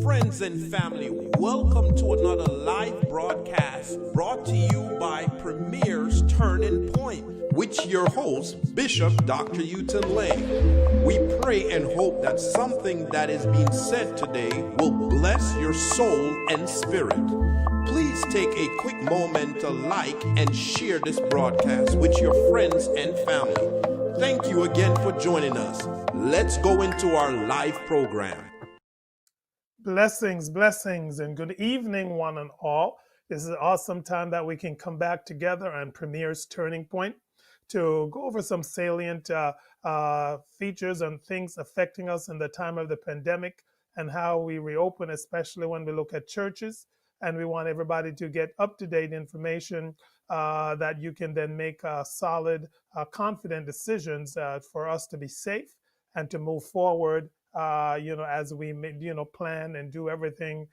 Friends and family, welcome to another live broadcast brought to you by Premier's Turning Point, with your host, Bishop Dr. Uton Lay. We pray and hope that something that is being said today will bless your soul and spirit. Please take a quick moment to like and share this broadcast with your friends and family. Thank you again for joining us. Let's go into our live program. Blessings, blessings, and good evening, one and all. This is an awesome time that we can come back together on Premier's Turning Point to go over some salient features and things affecting us in the time of the pandemic and how we reopen, especially when we look at churches. And we want everybody to get up-to-date information that you can then make solid, confident decisions for us to be safe and to move forward as we plan and do everything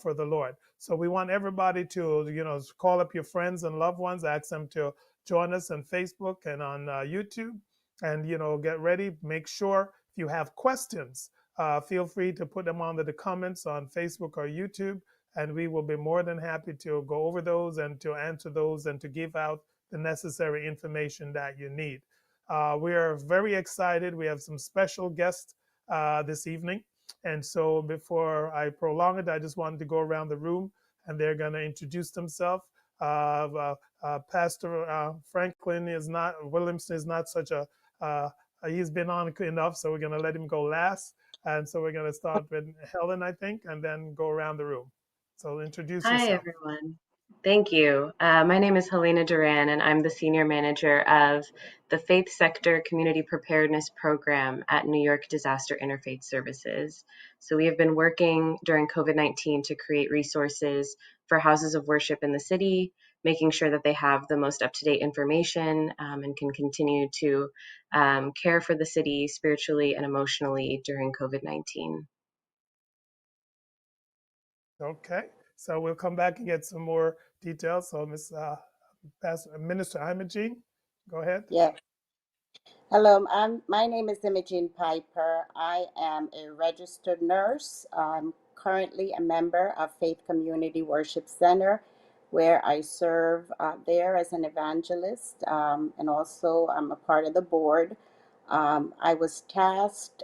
for the Lord. So we want everybody to call up your friends and loved ones, ask them to join us on Facebook and on YouTube, and get ready. Make sure if you have questions, feel free to put them under the comments on Facebook or YouTube, and we will be more than happy to go over those and to answer those and to give out the necessary information that you need. We are very excited. We have some special guests this evening. And so before I prolong it, I just wanted to go around the room and they're going to introduce themselves. Pastor Franklin Williamson is not such he's been on enough, so we're going to let him go last. And so we're going to start with Helen, I think, and then go around the room. So introduce Hi, yourself. everyone. Thank you. My name is Helena Duran, and I'm the Senior Manager of the Faith Sector Community Preparedness Program at New York Disaster Interfaith Services. So we have been working during COVID-19 to create resources for houses of worship in the city, making sure that they have the most up-to-date information and can continue to care for the city spiritually and emotionally during COVID-19. Okay, so we'll come back and get some more details. So Minister Imogene, go ahead. Yeah. Hello, my name is Imogen Piper. I am a registered nurse. I'm currently a member of Faith Community Worship Center, where I serve there as an evangelist, and also I'm a part of the board. I was asked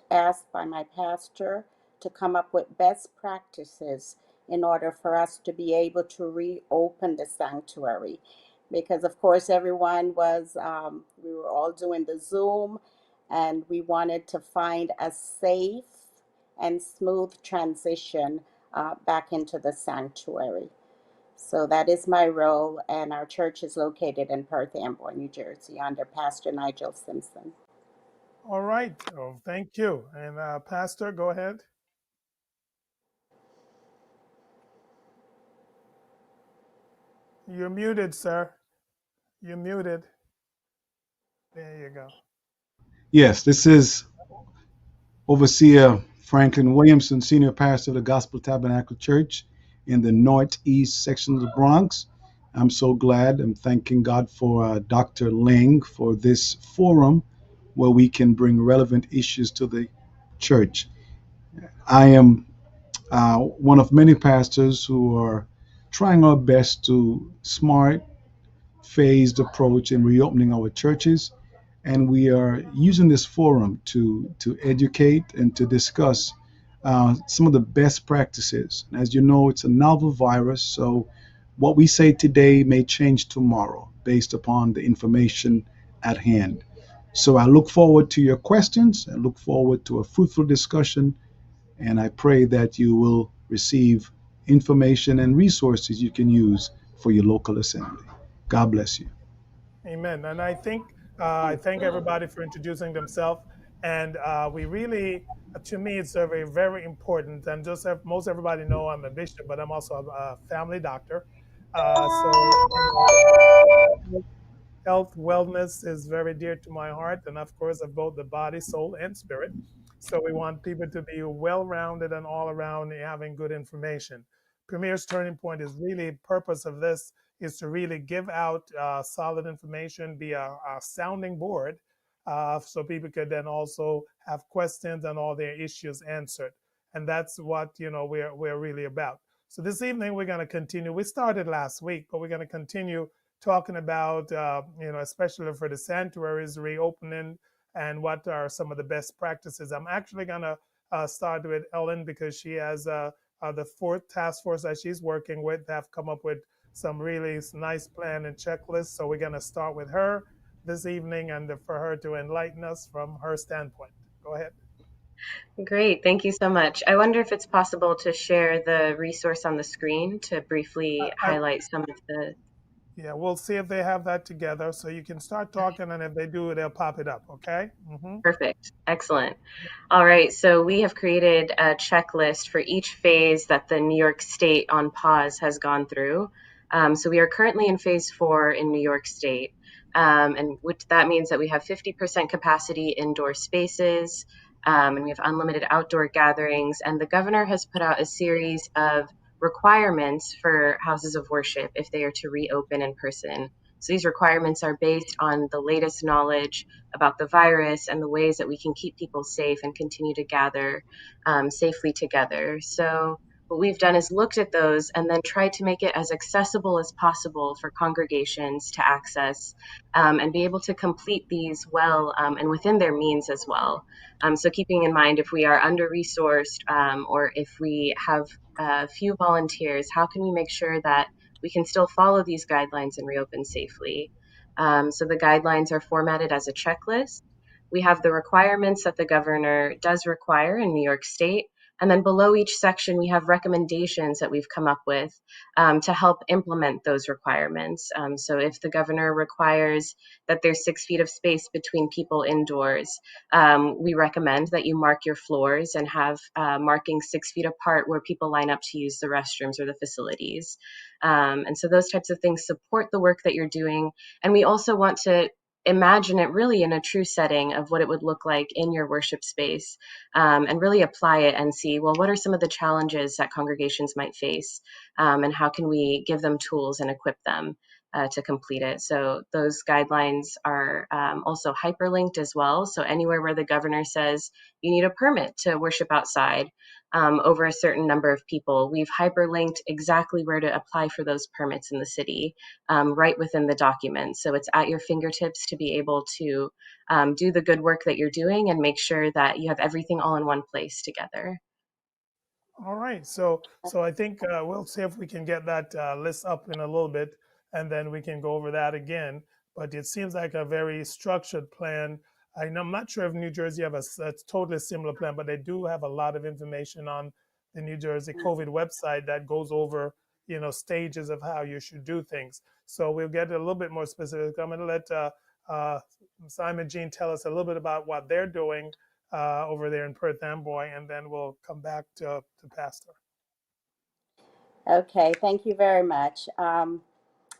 by my pastor to come up with best practices in order for us to be able to reopen the sanctuary. Because of course everyone we were all doing the Zoom, and we wanted to find a safe and smooth transition back into the sanctuary. So that is my role, and our church is located in Perth Amboy, New Jersey, under Pastor Nigel Simpson. All right. Oh, thank you. And Pastor, go ahead. You're muted, sir. You're muted. There you go. Yes, this is Overseer Franklin Williamson, Senior Pastor of the Gospel Tabernacle Church in the Northeast section of the Bronx. I'm so glad. I'm thanking God for Dr. Ling for this forum where we can bring relevant issues to the church. I am one of many pastors who are trying our best to smart, phased approach in reopening our churches. And we are using this forum to educate and to discuss some of the best practices. As you know, it's a novel virus, so what we say today may change tomorrow based upon the information at hand. So I look forward to your questions. I look forward to a fruitful discussion, and I pray that you will receive information and resources you can use for your local assembly. God bless you. Amen. And I thank everybody for introducing themselves. And we really, to me, it's very, very important. And most everybody know I'm a bishop, but I'm also a family doctor. Health, wellness is very dear to my heart, and of course, of both the body, soul, and spirit. So we want people to be well-rounded and all around having good information. Premier's Turning Point is really purpose of this is to really give out solid information, be a sounding board, so people could then also have questions and all their issues answered. and that's what we're really about. So this evening we're going to continue. We started last week, but we're going to continue talking about especially for the sanctuaries reopening and what are some of the best practices. I'm actually going to start with Ellen because she has the fourth task force that she's working with have come up with some really nice plan and checklists. So we're going to start with her this evening and for her to enlighten us from her standpoint. Go ahead. Great, thank you so much. I wonder if it's possible to share the resource on the screen to briefly highlight some of the. Yeah, we'll see if they have that together. So you can start talking, and if they do, they'll pop it up. Okay. Perfect. Excellent. All right. So we have created a checklist for each phase that the New York State on pause has gone through. So we are currently in phase 4 in New York State. And which that means that we have 50% capacity indoor spaces, and we have unlimited outdoor gatherings. And the governor has put out a series of requirements for houses of worship if they are to reopen in person. So these requirements are based on the latest knowledge about the virus and the ways that we can keep people safe and continue to gather safely together. So what we've done is looked at those and then tried to make it as accessible as possible for congregations to access and be able to complete these well and within their means as well. So keeping in mind if we are under-resourced or if we have few volunteers, how can we make sure that we can still follow these guidelines and reopen safely? So the guidelines are formatted as a checklist. We have the requirements that the governor does require in New York State. And then below each section, we have recommendations that we've come up with to help implement those requirements. So if the governor requires that there's 6 feet of space between people indoors, we recommend that you mark your floors and have markings 6 feet apart where people line up to use the restrooms or the facilities. And so those types of things support the work that you're doing. And we also want to imagine it really in a true setting of what it would look like in your worship space and really apply it and see, well, what are some of the challenges that congregations might face and how can we give them tools and equip them to complete it. So those guidelines are also hyperlinked as well. So anywhere where the governor says you need a permit to worship outside over a certain number of people, we've hyperlinked exactly where to apply for those permits in the city right within the document. So it's at your fingertips to be able to do the good work that you're doing and make sure that you have everything all in one place together. All right. So I think we'll see if we can get that list up in a little bit, and then we can go over that again. But it seems like a very structured plan. I'm not sure if New Jersey have a totally similar plan, but they do have a lot of information on the New Jersey COVID website that goes over, stages of how you should do things. So we'll get a little bit more specific. I'm going to let Simon Jean tell us a little bit about what they're doing over there in Perth Amboy, and then we'll come back to Pastor. Okay, thank you very much.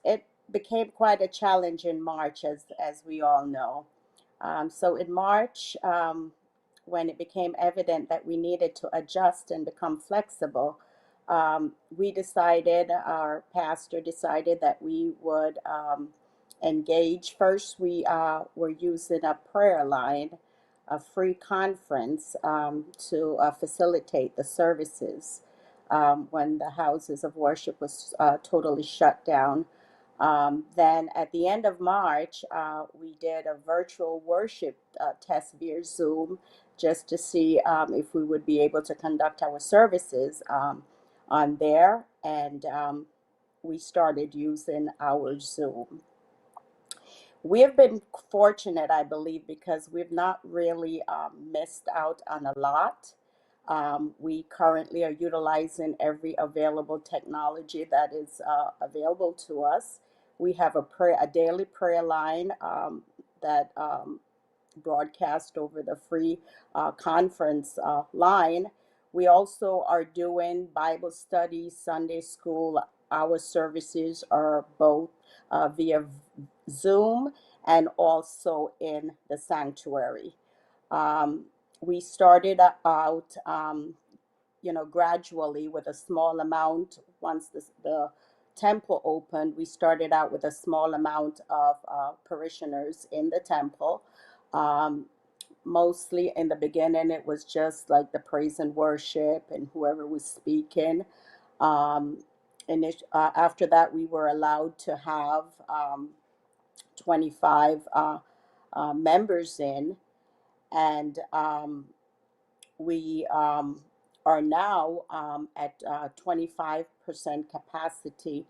It became quite a challenge in March, as we all know. So in March, when it became evident that we needed to adjust and become flexible, our pastor decided that we would engage. First, we were using a prayer line, a free conference to facilitate the services when the houses of worship was totally shut down. Then at the end of March, we did a virtual worship test via Zoom just to see if we would be able to conduct our services on there. And we started using our Zoom. We have been fortunate, I believe, because we've not really missed out on a lot. We currently are utilizing every available technology that is available to us. We have a daily prayer line that broadcast over the free conference line. We also are doing Bible study, Sunday school. Our services are both via Zoom and also in the sanctuary. We started out, gradually with a small amount. Once the temple opened, we started out with a small amount of parishioners in the temple. mostly in the beginning, it was just like the praise and worship and whoever was speaking. Um, After that, we were allowed to have 25 members in, and we are now at 25% capacity,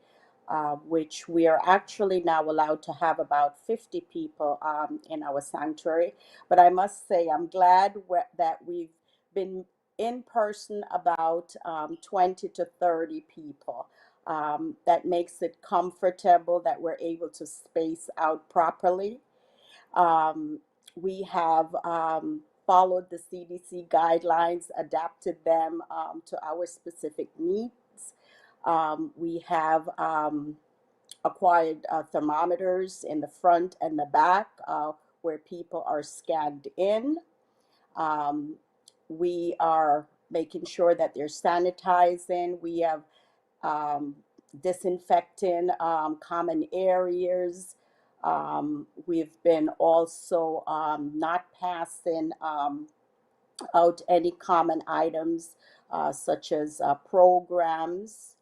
which we are actually now allowed to have about 50 people in our sanctuary. But I must say, I'm glad that we've been in person about 20 to 30 people. That makes it comfortable that we're able to space out properly. Um, we have followed the CDC guidelines, adapted them to our specific needs. We have acquired thermometers in the front and the back where people are scanned in. Um, we are making sure that they're sanitizing. We have um, disinfecting common areas. We've been also not passing out any common items such as programs.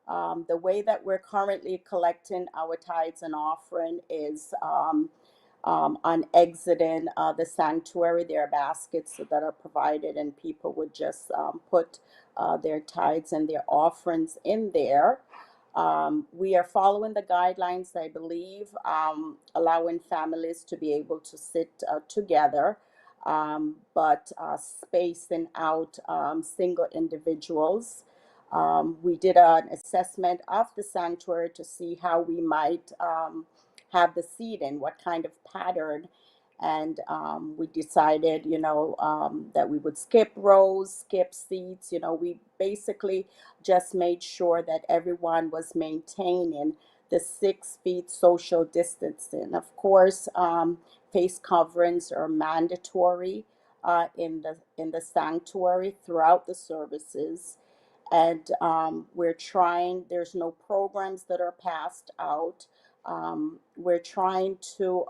The way that we're currently collecting our tithes and offering is on exiting the sanctuary. There are baskets that are provided, and people would just put their tithes and their offerings in there. We are following the guidelines, I believe, allowing families to be able to sit together, but spacing out single individuals. We did an assessment of the sanctuary to see how we might have the seating, what kind of pattern. And we decided, that we would skip rows, skip seats. We basically just made sure that everyone was maintaining the 6 feet social distancing. Of course, face coverings are mandatory in the sanctuary throughout the services. And we're trying, there's no programs that are passed out. We're trying to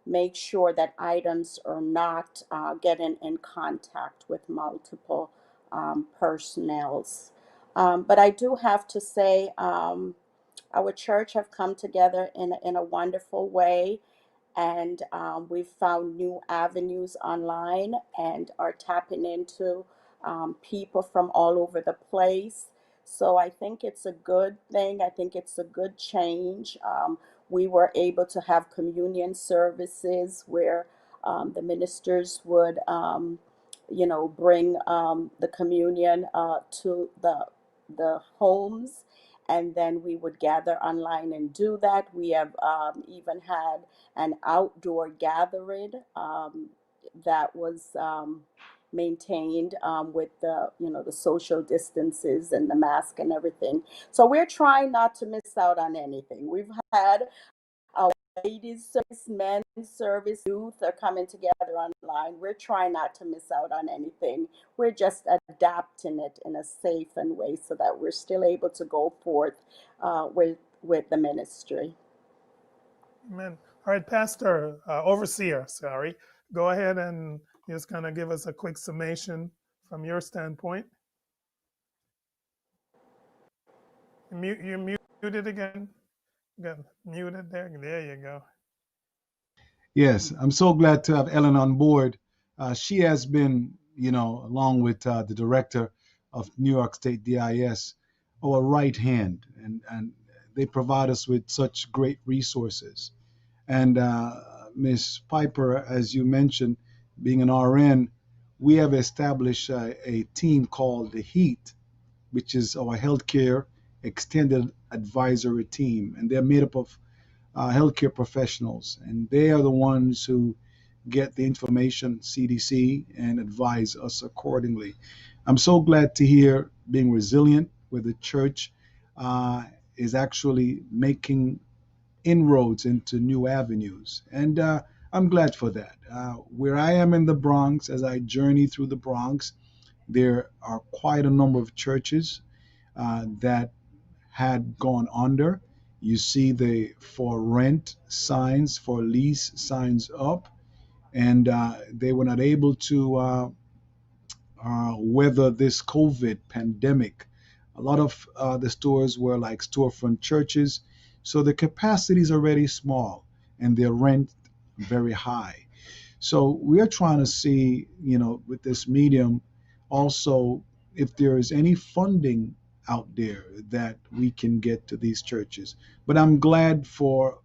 make sure that items are not getting in contact with multiple personnels. But I do have to say, our church have come together in a wonderful way, and we've found new avenues online and are tapping into people from all over the place. So I think it's a good thing. I think it's a good change. We were able to have communion services where the ministers would, bring the communion to the homes, and then we would gather online and do that. We have even had an outdoor gathering that was maintained with the social distances and the mask and everything. So we're trying not to miss out on anything. We've had our ladies service, men's service, youth are coming together online. We're trying not to miss out on anything. We're just adapting it in a safe and way so that we're still able to go forth with the ministry. Amen. All right, Pastor, Overseer, sorry. Go ahead and just kind of give us a quick summation from your standpoint. You're muted again. Got muted there. There you go. Yes, I'm so glad to have Ellen on board. She has been, along with the director of New York State DIS, our right hand, and they provide us with such great resources. And Ms. Piper, as you mentioned, being an RN, we have established a team called the HEAT, which is our healthcare extended advisory team, and they're made up of healthcare professionals, and they are the ones who get the information, CDC, and advise us accordingly. I'm so glad to hear being resilient, where the church is actually making inroads into new avenues, and I'm glad for that. Where I am in the Bronx, as I journey through the Bronx, there are quite a number of churches that had gone under. You see the for rent signs, for lease signs up. and they were not able to weather this COVID pandemic. A lot of the stores were like storefront churches, so the capacity is already small and their rent very high. So we are trying to see, with this medium, also if there is any funding out there that we can get to these churches. But I'm glad for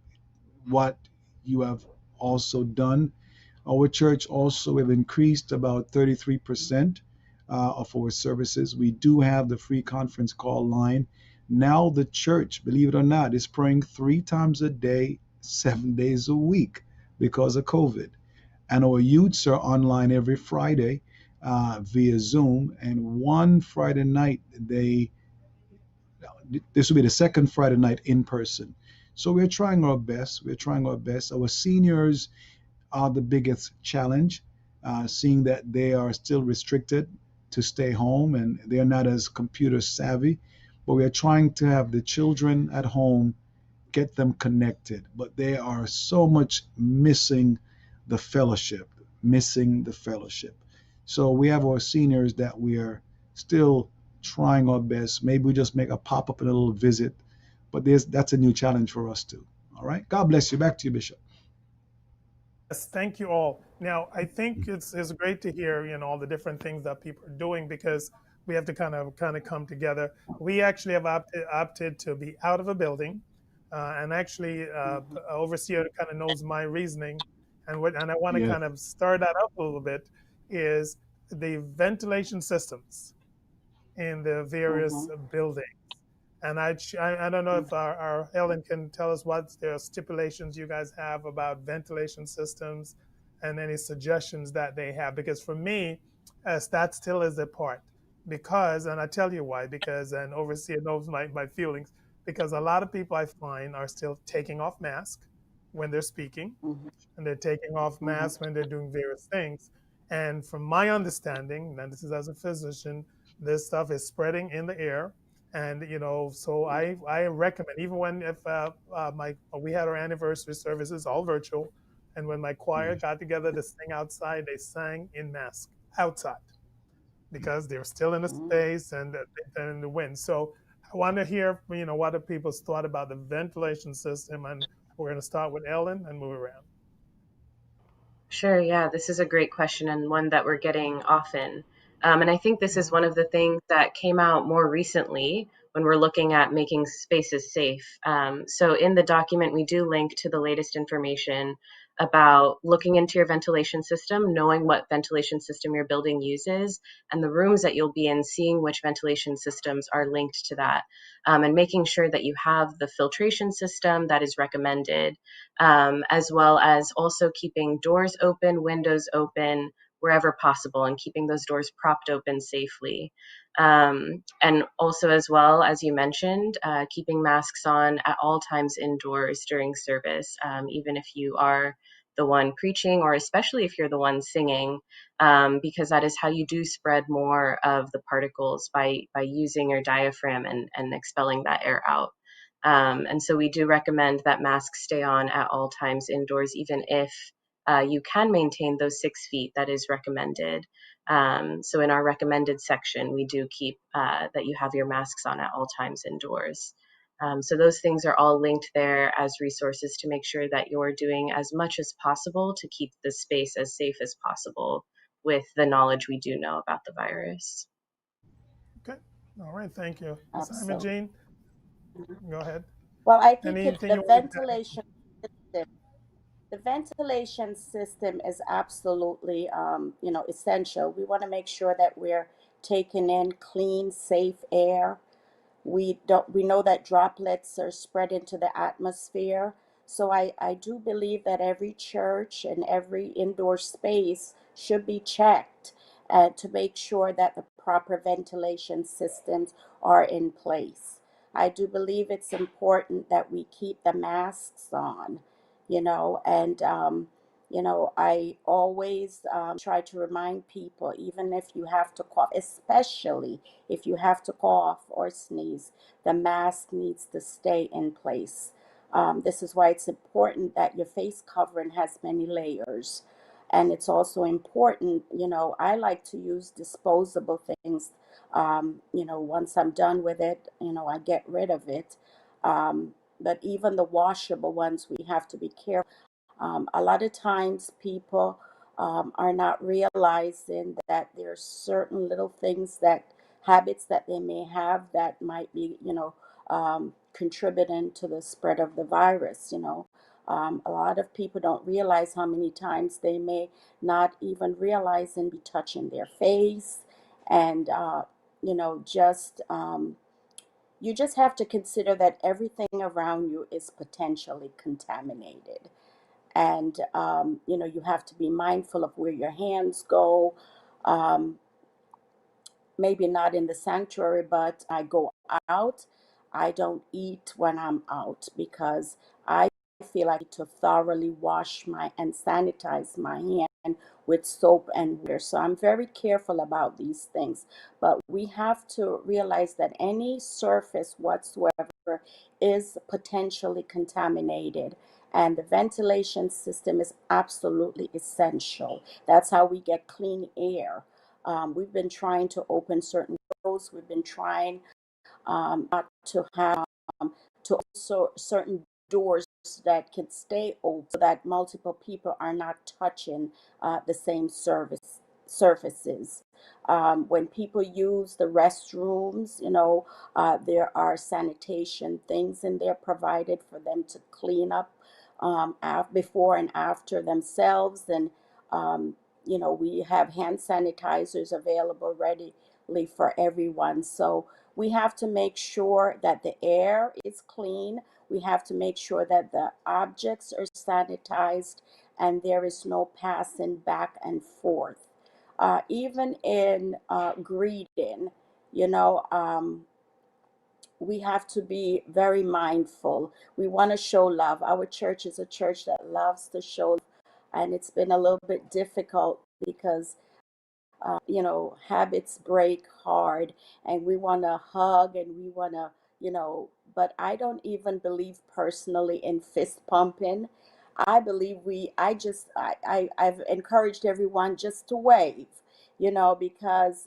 what you have also done. Our church also have increased about 33% of our services. We do have the free conference call line. Now the church, believe it or not, is praying 3 times a day, 7 days a week because of COVID. And our youths are online every Friday via Zoom. And one Friday night, this will be the second Friday night in person. So we're trying our best. We're trying our best. Our seniors are the biggest challenge, seeing that they are still restricted to stay home and they're not as computer savvy. But we are trying to have the children at home, get them connected. But they are so much missing the fellowship, missing the fellowship. So we have our seniors that we are still trying our best. Maybe we just make a pop up and a little visit, but that's a new challenge for us too. All right. God bless you. Back to you, Bishop. Yes, thank you all. Now, I think it's great to hear, all the different things that people are doing because we have to kind of come together. We actually have opted to be out of a building, and actually, overseer kind of knows my reasoning, and I want to Yeah. kind of start that up a little bit. Is the ventilation systems in the various Mhm. buildings. And I don't know if our Ellen can tell us what the stipulations you guys have about ventilation systems and any suggestions that they have. Because for me, that still is a part. Because, and I tell you why, because, and Overseer knows my feelings, because a lot of people I find are still taking off masks when they're speaking, Mhm. and they're taking off Mhm. masks when they're doing various things. And from my understanding, and this is as a physician, this stuff is spreading in the air. And so I recommend, even when if my we had our anniversary services all virtual, and when my choir got together to sing outside, they sang in mask outside because they're still in the Mhm. space and in the wind. So I want to hear what are people's thought about the ventilation system, and we're going to start with Ellen and move around. Sure, yeah, this is a great question and one that we're getting often. And I think this is Mhm. one of the things that came out more recently when we're looking at making spaces safe. So in the document, we do link to the latest information about looking into your ventilation system, knowing what ventilation system your building uses, and the rooms that you'll be in, seeing which ventilation systems are linked to that, and making sure that you have the filtration system that is recommended, as well as also keeping doors open, windows open wherever possible, and keeping those doors propped open safely. And also, as well, as you mentioned, keeping masks on at all times indoors during service, even if you are the one preaching, or especially if you're the one singing, because that is how you do spread more of the particles by using your diaphragm and expelling that air out. And so we do recommend that masks stay on at all times indoors, even if you can maintain those 6 feet that is recommended. So in our recommended section, we do keep that you have your masks on at all times indoors. So those things are all linked there as resources to make sure that you're doing as much as possible to keep the space as safe as possible with the knowledge we do know about the virus. Okay. All right. Thank you. Simon Absolutely. Jean, go ahead. Well, I think Anything the you want to add? system, the ventilation system is absolutely, essential. We want to make sure that we're taking in clean, safe air. We know that droplets are spread into the atmosphere. So I do believe that every church and every indoor space should be checked to make sure that the proper ventilation systems are in place. I do believe it's important that we keep the masks on, and I always try to remind people, even if you have to cough, especially if you have to cough or sneeze, the mask needs to stay in place. This is why it's important that your face covering has many layers. And it's also important, I like to use disposable things. Once I'm done with it, I get rid of it. But even the washable ones, we have to be careful. A lot of times people are not realizing that there's certain little things, that habits that they may have that might be, contributing to the spread of the virus. A lot of people don't realize how many times they may not even realize and be touching their face. And, just you just have to consider that everything around you is potentially contaminated. And you have to be mindful of where your hands go. um, Maybe not in the sanctuary, but I go out. I don't eat when I'm out because I feel like to thoroughly wash my and sanitize my hand with soap and water. So I'm very careful about these things. But we have to realize that any surface whatsoever is potentially contaminated. And the ventilation system is absolutely essential. That's how we get clean air. We've been trying to open certain windows. We've been trying not to have to also certain doors that can stay open so that multiple people are not touching the same surfaces. When people use the restrooms, there are sanitation things in there provided for them to clean up before and after themselves. And we have hand sanitizers available readily for everyone. So we have to make sure that the air is clean. We have to make sure that the objects are sanitized and there is no passing back and forth. Even in greeting, you know, we have to be very mindful. We want to show love. Our church is a church that loves to show love, and it's been a little bit difficult because habits break hard, and we want to hug and we want to, but I don't even believe personally in fist pumping. I believe I've encouraged everyone just to wave, because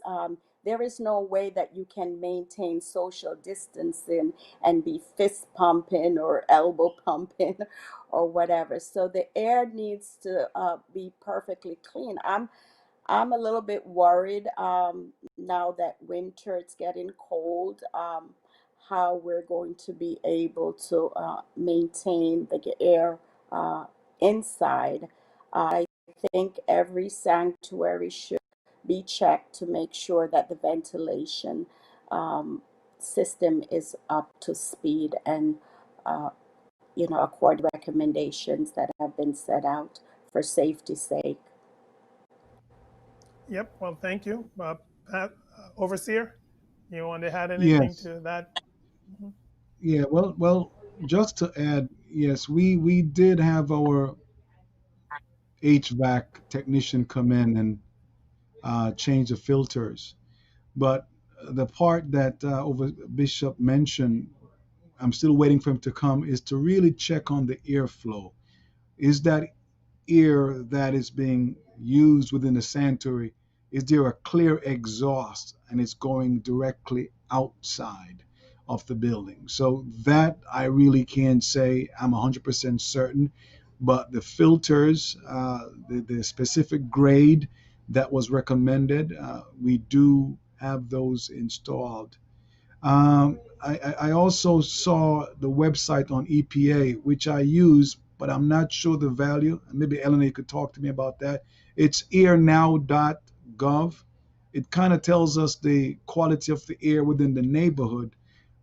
there is no way that you can maintain social distancing and be fist pumping or elbow pumping or whatever. So the air needs to be perfectly clean. I'm a little bit worried now that winter, it's getting cold, how we're going to be able to maintain the air uh, inside. I think every sanctuary should be checked to make sure that the ventilation um, system is up to speed and, according to recommendations that have been set out for safety's sake. Yep. Well, thank you, Pat, Overseer. You want to add anything Yes. to that? Mhm. Yeah. Well. Just to add, yes, we did have our HVAC technician come in and change the filters. But the part that over Bishop mentioned, I'm still waiting for him to come, is to really check on the airflow. Is that air that is being used within the sanctuary, is there a clear exhaust and it's going directly outside of the building? So that I really can't say I'm 100% certain, but the filters, the specific grade that was recommended, we do have those installed. I also saw the website on EPA, which I use, but I'm not sure the value. Maybe Eleanor could talk to me about that. It's airnow.gov. It kind of tells us the quality of the air within the neighborhood,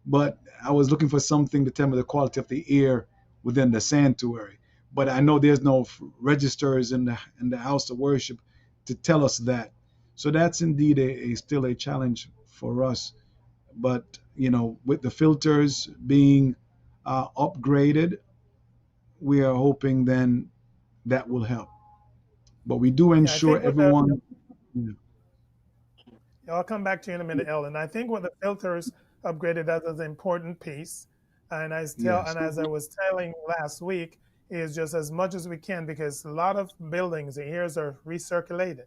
but I was looking for something to tell me the quality of the air within the sanctuary. But I know there's no registers in the house of worship to tell us that. So that's indeed still a challenge for us. But with the filters being upgraded, we are hoping then that will help. But we do Yeah, I ensure think with the everyone. Yeah. I'll come back to you in a minute, Ellen. I think with the filters upgraded, that is an important piece. And Yes. as I was telling last week, is just as much as we can, because a lot of buildings, the airs are recirculated.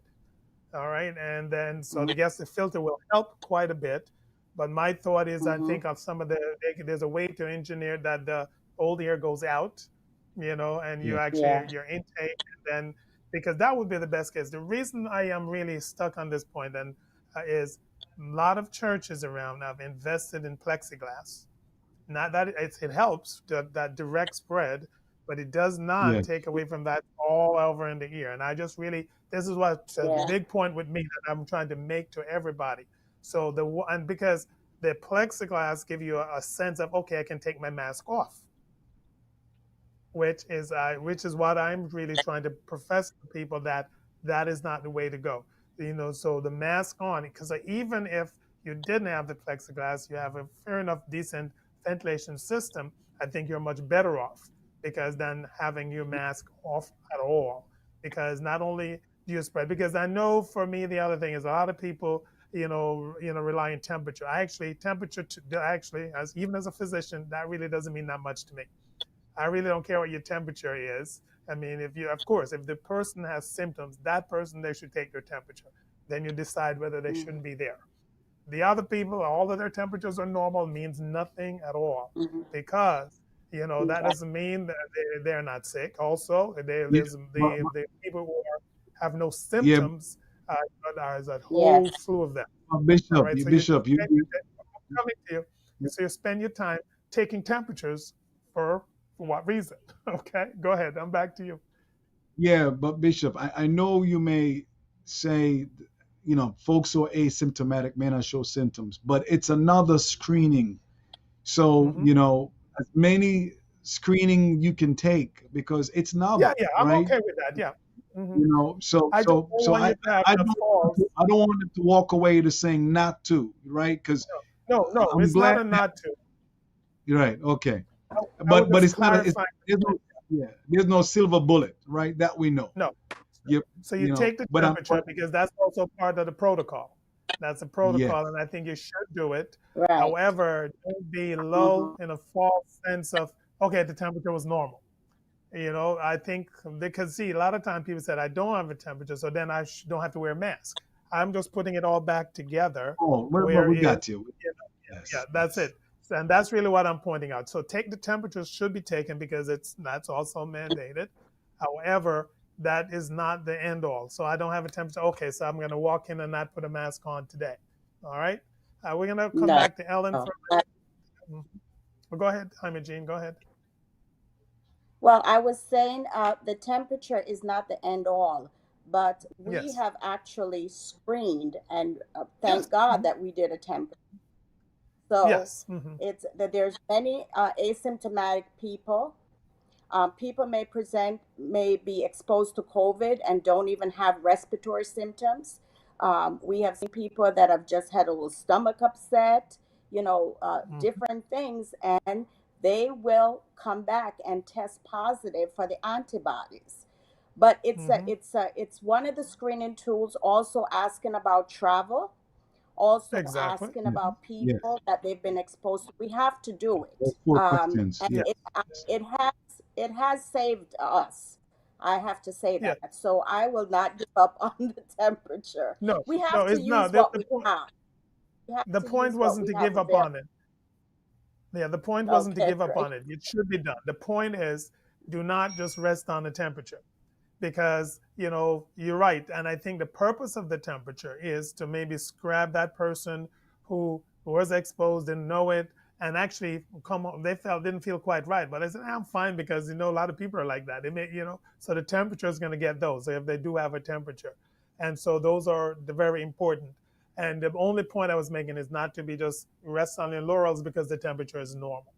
All right. And then, so Mhm. I guess the filter will help quite a bit. But my thought is, I Mhm. think of some of there's a way to engineer that the old air goes out, and you Yeah. actually, Yeah. your intake, and then, because that would be the best case. The reason I am really stuck on this point and is a lot of churches around have invested in plexiglass. Not that it helps that direct spread, but it does not Yeah. take away from that all over in the ear. And I just really, this is what's a Yeah. big point with me that I'm trying to make to everybody. So and because the plexiglass give you a sense of, okay, I can take my mask off, which is what I'm really trying to profess to people, that that is not the way to go. So the mask on, because even if you didn't have the plexiglass, you have a fair enough decent ventilation system, I think you're much better off, because than having your mask off at all. Because not only do you spread, because I know for me the other thing is a lot of people rely on temperature. Actually, as even as a physician, that really doesn't mean that much to me. I really don't care what your temperature is. I mean, of course, if the person has symptoms, that person, they should take their temperature. Then you decide whether they Mhm. shouldn't be there. The other people, all of their temperatures are normal, means nothing at all, Mhm. because, that Yeah. doesn't mean that they're not sick. Also, Yeah. there's But, the people who have no yeah, symptoms, there's a whole Yes. slew of them. but All Bishop, right. So Bishop, I'm coming to you. So you spend your time taking temperatures for what reason? Okay, go ahead. I'm back to you. yeah, but Bishop, I know you may say, folks who are asymptomatic may not show symptoms, but it's another screening. So, Hmm. as many screening you can take because it's Yeah, novel, yeah, I'm right? okay with that. Yeah. Hmm. So I just don't want I you to have I the don't false. I don't want them to walk away to saying not to, right? Because No, no, I'm it's not glad a not to. you're right. Okay, I, I was but just it's not clarifying. there's no silver bullet, right? That we know. No. Yep. So you take the But temperature, because that's also part of the protocol. That's a yes. protocol, and I think you should do it. Right. However, don't be lulled Mhm. in a false sense of, okay, the temperature was normal. I think, because see, a lot of time people said, I don't have a temperature, so then I don't have to wear a mask. I'm just putting it all back together, Oh, well, where we it, got you. yeah, Yes. that's Yes. it. And that's really what I'm pointing out. So take the temperatures should be taken, because that's also mandated. However, that is not the end all. So I don't have a temperature. Okay, so I'm going to walk in and not put a mask on today. All right. We're going to come No. back to Ellen for a minute. Well, go ahead, Imogene. Go ahead. Well, I was saying the temperature is not the end all, but we Yes. have actually screened, and Yes. thank God that we did a temperature. So Yes. Hmm. it's that there's many asymptomatic people. People may be exposed to COVID and don't even have respiratory symptoms. We have seen people that have just had a little stomach upset, different things, and they will come back and test positive for the antibodies. But Hmm. it's one of the screening tools. Also asking about travel, also Exactly. asking Yes. about Yes. people that they've been exposed to. We have to do Those it. four questions. And Yeah. Yes. it has saved us. I have to say Yes. that. So I will not give up on the temperature. No, We no, have to it's use not. what we have. We have The to point use what wasn't we to have give up available. on it. Yeah, the point wasn't to Okay, give up great. on it. It should be done. The point is, do not just rest on the temperature, because, you're right. And I think the purpose of the temperature is to maybe scrap that person who was exposed, didn't know it, and actually didn't feel quite right. But I said, I'm fine, because, a lot of people are like that. So the temperature is going to get those if they do have a temperature. And so those are the very important. And the only point I was making is not to be just rest on your laurels because the temperature is normal.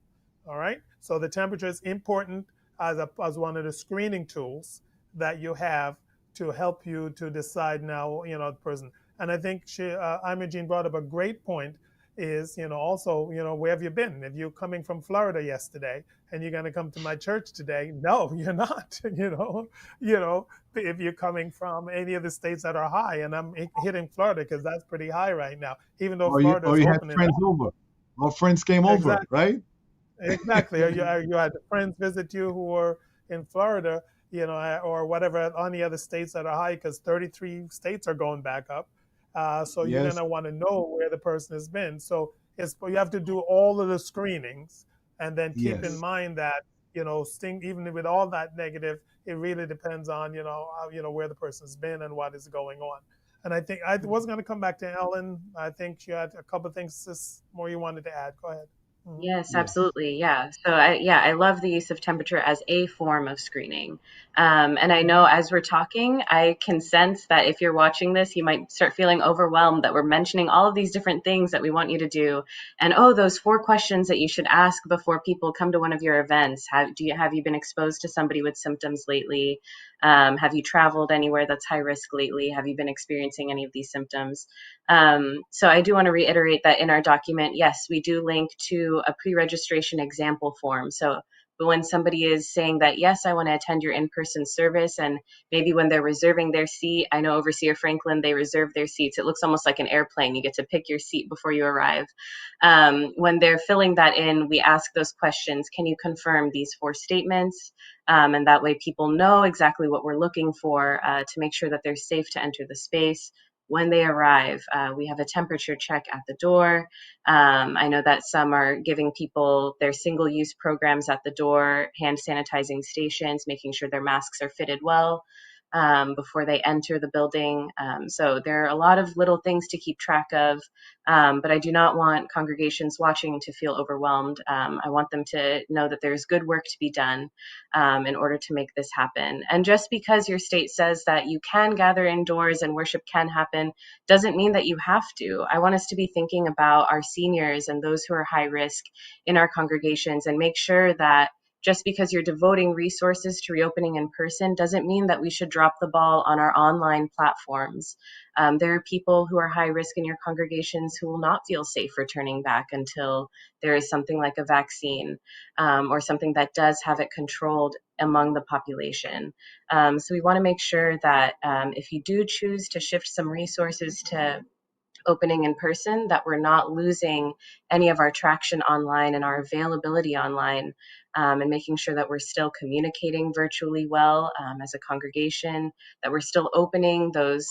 All right. So the temperature is important as one of the screening tools that you have to help you to decide now, the person. And I think Imogene brought up a great point. Is, also, where have you been? If you're coming from Florida yesterday and you're going to come to my church today, no, you're not. If you're coming from any of the states that are high, and I'm hitting Florida because that's pretty high right now, even though Florida Or is you had opening friends up. over. Our friends came over, Exactly. right? Exactly. Or you had friends visit you who were, in Florida, or whatever on the other states that are high, because 33 states are going back up. So you're Yes, gonna want to know where the person has been. So you have to do all of the screenings, and then keep in yes, mind that even with all that negative, it really depends on where the person's been and what is going on. And I think I was going to come back to Ellen. I think she had a couple of things more you wanted to add. Go ahead. Mhm. Yes, yes. absolutely. Yeah. So I love the use of temperature as a form of screening. And I know as we're talking, I can sense that if you're watching this, you might start feeling overwhelmed that we're mentioning all of these different things that we want you to do. And oh, those 4 questions that you should ask before people come to one of your events. Have you been exposed to somebody with symptoms lately? Have you traveled anywhere that's high risk lately? Have you been experiencing any of these symptoms? So I do want to reiterate that in our document, yes, we do link to a pre-registration example form. So but when somebody is saying that, yes, I want to attend your in-person service, and maybe when they're reserving their seat, I know Overseer Franklin, they reserve their seats. It looks almost like an airplane. You get to pick your seat before you arrive. When they're filling that in, we ask those questions. Can you confirm these 4 statements? And that way people know exactly what we're looking for to make sure that they're safe to enter the space. When they arrive, we have a temperature check at the door. I know that some are giving people their single-use programs at the door, hand sanitizing stations, making sure their masks are fitted well before they enter the building. So there are a lot of little things to keep track of, but I do not want congregations watching to feel overwhelmed. I want them to know that there's good work to be done in order to make this happen. And just because your state says that you can gather indoors and worship can happen, doesn't mean that you have to. I want us to be thinking about our seniors and those who are high risk in our congregations, and make sure that just because you're devoting resources to reopening in person doesn't mean that we should drop the ball on our online platforms. There are people who are high risk in your congregations who will not feel safe returning back until there is something like a vaccine or something that does have it controlled among the population. So we want to make sure that if you do choose to shift some resources to opening in person, that we're not losing any of our traction online and our availability online, and making sure that we're still communicating virtually well as a congregation, that we're still opening those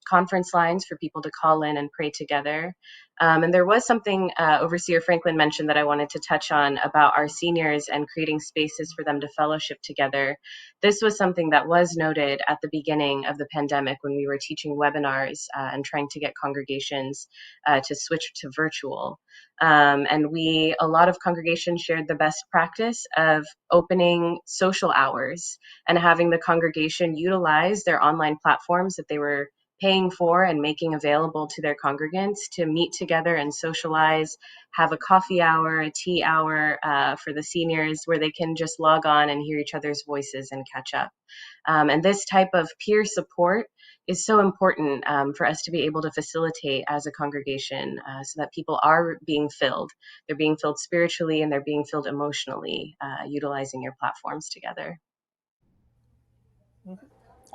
conference lines for people to call in and pray together. And there was something Overseer Franklin mentioned that I wanted to touch on about our seniors and creating spaces for them to fellowship together. This was something that was noted at the beginning of the pandemic when we were teaching webinars and trying to get congregations to switch to virtual. And a lot of congregations shared the best practice of opening social hours and having the congregation utilize their online platforms that they were paying for and making available to their congregants to meet together and socialize, have a coffee hour, a tea hour for the seniors where they can just log on and hear each other's voices and catch up. And this type of peer support is so important for us to be able to facilitate as a congregation so that people are being filled. They're being filled spiritually and they're being filled emotionally, utilizing your platforms together.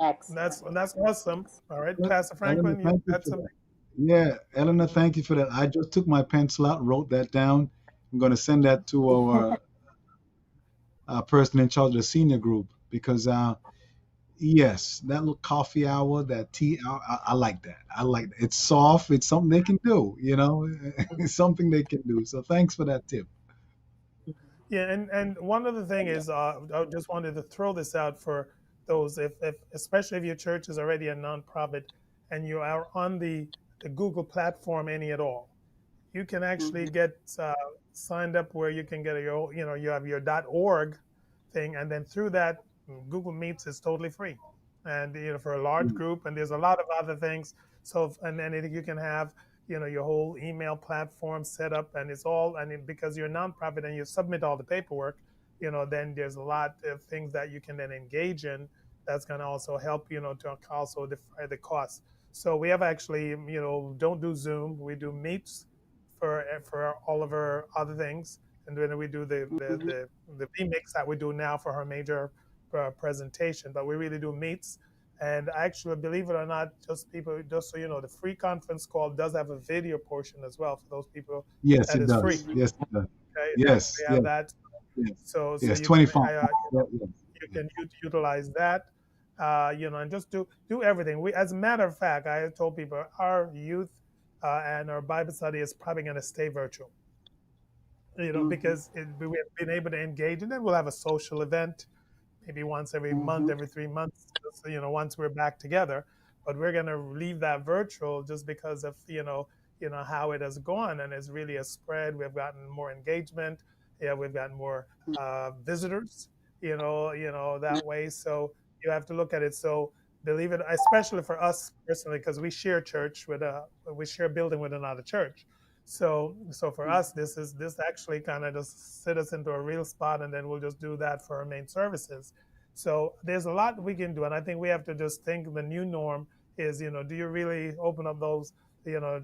Excellent. That's awesome. All right, Pastor Eleanor, Franklin, you thank you had for something. that. Yeah, Eleanor, thank you for that. I just took my pencil out, wrote that down. I'm going to send that to our person in charge of the senior group because, yes, that little coffee hour, that tea hour, I like that. I like that. It's soft. It's something they can do, It's something they can do. So thanks for that tip. Yeah, and one other thing is, I just wanted to throw this out for those, if especially if your church is already a nonprofit and you are on the Google platform any at all, you can actually Mhm. get signed up where you can get you have your .org thing, and then through that, Google Meets is totally free, and for a large Mm. group, and there's a lot of other things. So and then you can have your whole email platform set up, and it's all, because you're a nonprofit and you submit all the paperwork, then there's a lot of things that you can then engage in. That's going to also help to also defray the cost. So we have actually don't do Zoom, we do Meets for all of our other things, and then we do the the Mhm. the, the vmix that we do now for her major presentation, but we really do Meets. And actually, believe it or not, just so you know, the free conference call does have a video portion as well for those people Yes, that it is free. does. Mhm. Yes, it does. Okay, so Yes, we have yes, that. yes, So yes. you can 25. Yeah, yeah. you can utilize that, and just do everything. As a matter of fact, I told people our youth and our Bible study is probably going to stay virtual. Mm-hmm. Because we have been able to engage, and then we'll have a social event maybe once every month, Mm-hmm. every 3 months, once we're back together. But we're going to leave that virtual just because of how it has gone, and it's really a spread. We've gotten more engagement. Yeah, we've gotten more visitors. That way. So you have to look at it. So believe it, especially for us personally, because we share we share a building with another church. So for us, this actually kind of just set us into a real spot, and then we'll just do that for our main services. So there's a lot we can do, and I think we have to just think the new norm is, do you really open up those,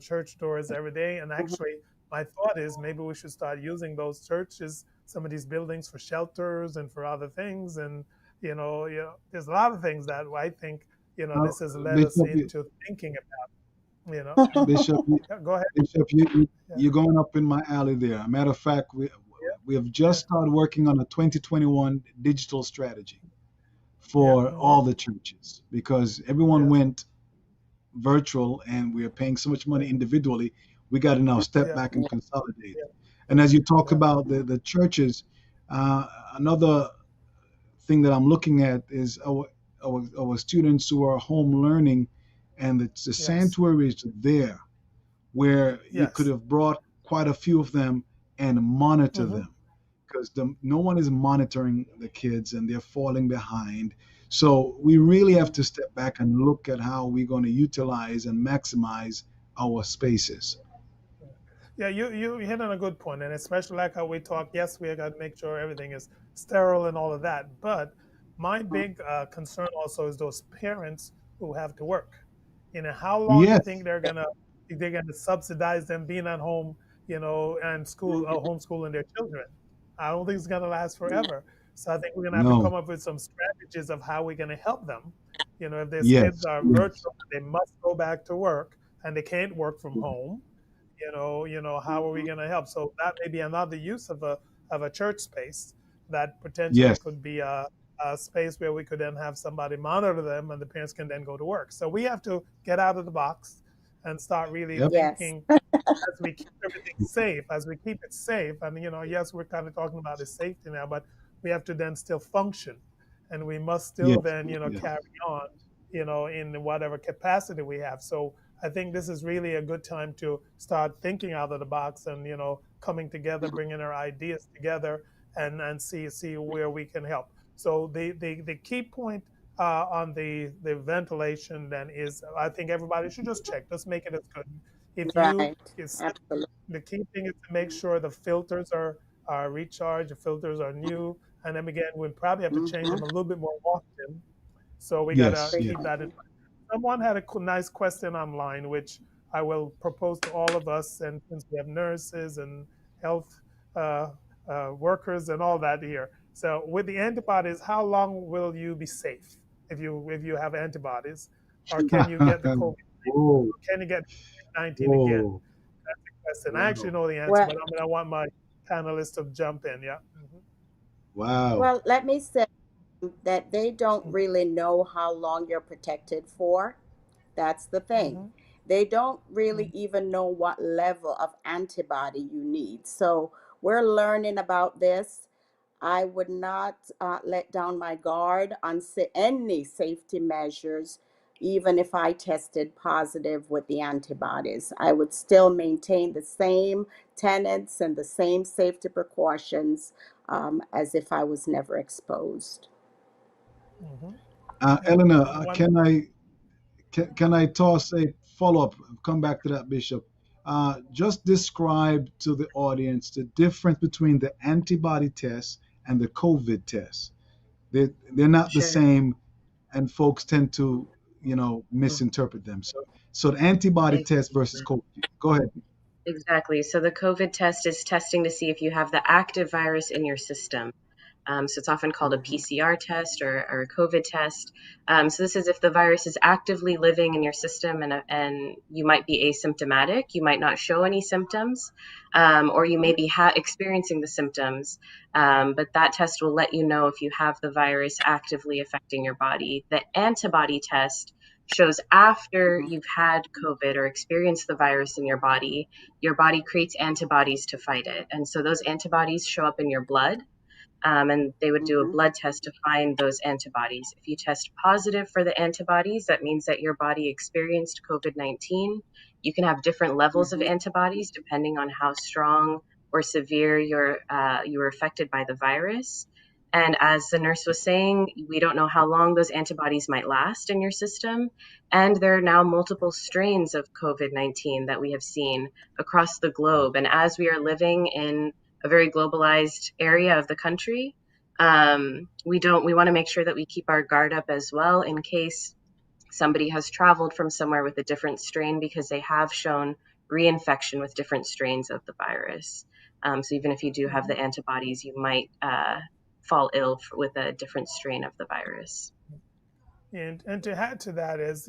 church doors every day? And Mm-hmm. actually, my thought is maybe we should start using those churches, some of these buildings for shelters and for other things, and there's a lot of things that I think Uh, this has led us Bishop, into thinking about. Bishop, Yeah, go ahead. Bishop, Yeah, you're going up in my alley there. Matter of fact, we have yeah, just started working on a 2021 digital strategy yeah, for all the churches because everyone yes, went virtual and we are paying so much money individually. We got to now step yeah, back and consolidate. yeah, And as you talk yeah, about the churches, another thing that I'm looking at is our students who are home learning, and the yes, sanctuary is there where you could yes. have brought quite a few of them and monitor Hmm. them because no one is monitoring the kids and they're falling behind. So we really have to step back and look at how we're going to utilize and maximize our spaces. Yeah, you hit on a good point, and especially like how we talk. Yes, we got to make sure everything is sterile and all of that. But my big concern also is those parents who have to work. How long you think Yes, they're gonna subsidize them being at home, and school, Mm-hmm. homeschooling their children? I don't think it's gonna last Yeah. forever. So I think we're gonna have to no, come up with some strategies of how we're gonna help them. If these kids yes, are yes, virtual, they must go back to work, and they can't work from yes, home. How are we Mm-hmm. going to help? So that may be another use of a church space that potentially yes, could be a space where we could then have somebody monitor them, and the parents can then go to work. So we have to get out of the box and start really yep, Yes. thinking as we keep everything safe, as we keep it safe. And yes, we're kind of talking about the safety now, but we have to then still function, and we must still yes, then yes, carry on, in whatever capacity we have. So I think this is really a good time to start thinking out of the box, and coming together, bringing our ideas together, and see where we can help. So the key point on the ventilation then is, I think everybody should just check, just make it as good. If you Right. is Absolutely. The key thing is to make sure the filters are recharged, the filters are new, and then again we probably have to change Mm-hmm. them a little bit more often. So we gotta yes, yes. keep that in mind. Someone had a nice question online, which I will propose to all of us. And since we have nurses and health uh, workers and all that here, so with the antibodies, how long will you be safe if you have antibodies, or can you get the COVID? Whoa, Or can you get COVID-19 again? whoa, That's the question. I actually wow, know the answer, Well, but I want my panelists to jump in. Yeah. wow. well, let me say that they don't Hmm. really know how long you're protected for. That's the thing. Hmm. They don't really Hmm. even know what level of antibody you need. So we're learning about this. I would not let down my guard on any safety measures, even if I tested positive with the antibodies. I would still maintain the same tenets and the same safety precautions as if I was never exposed. Hmm. Eleanor, One. can I toss a follow up? Come back to that, Bishop. Just describe to the audience the difference between the antibody test and the COVID test. They're not the Sure. same, and folks tend to, misinterpret them. So the antibody test versus Exactly. COVID. Go ahead. Exactly. So the COVID test is testing to see if you have the active virus in your system. So it's often called a PCR test or a COVID test. So this is if the virus is actively living in your system and you might be asymptomatic, you might not show any symptoms, or you may be experiencing the symptoms, but that test will let you know if you have the virus actively affecting your body. The antibody test shows after you've had COVID or experienced the virus in your body creates antibodies to fight it. And so those antibodies show up in your blood. And they would do a blood test to find those antibodies. If you test positive for the antibodies, that means that your body experienced COVID-19. You can have different levels of antibodies depending on how strong or severe you were affected by the virus. And as the nurse was saying, we don't know how long those antibodies might last in your system. And there are now multiple strains of COVID-19 that we have seen across the globe. And as we are living in a very globalized area of the country, we want to make sure that we keep our guard up as well in case somebody has traveled from somewhere with a different strain, because they have shown reinfection with different strains of the virus. So even if you do have the antibodies, you might fall ill with a different strain of the virus. And to add to that is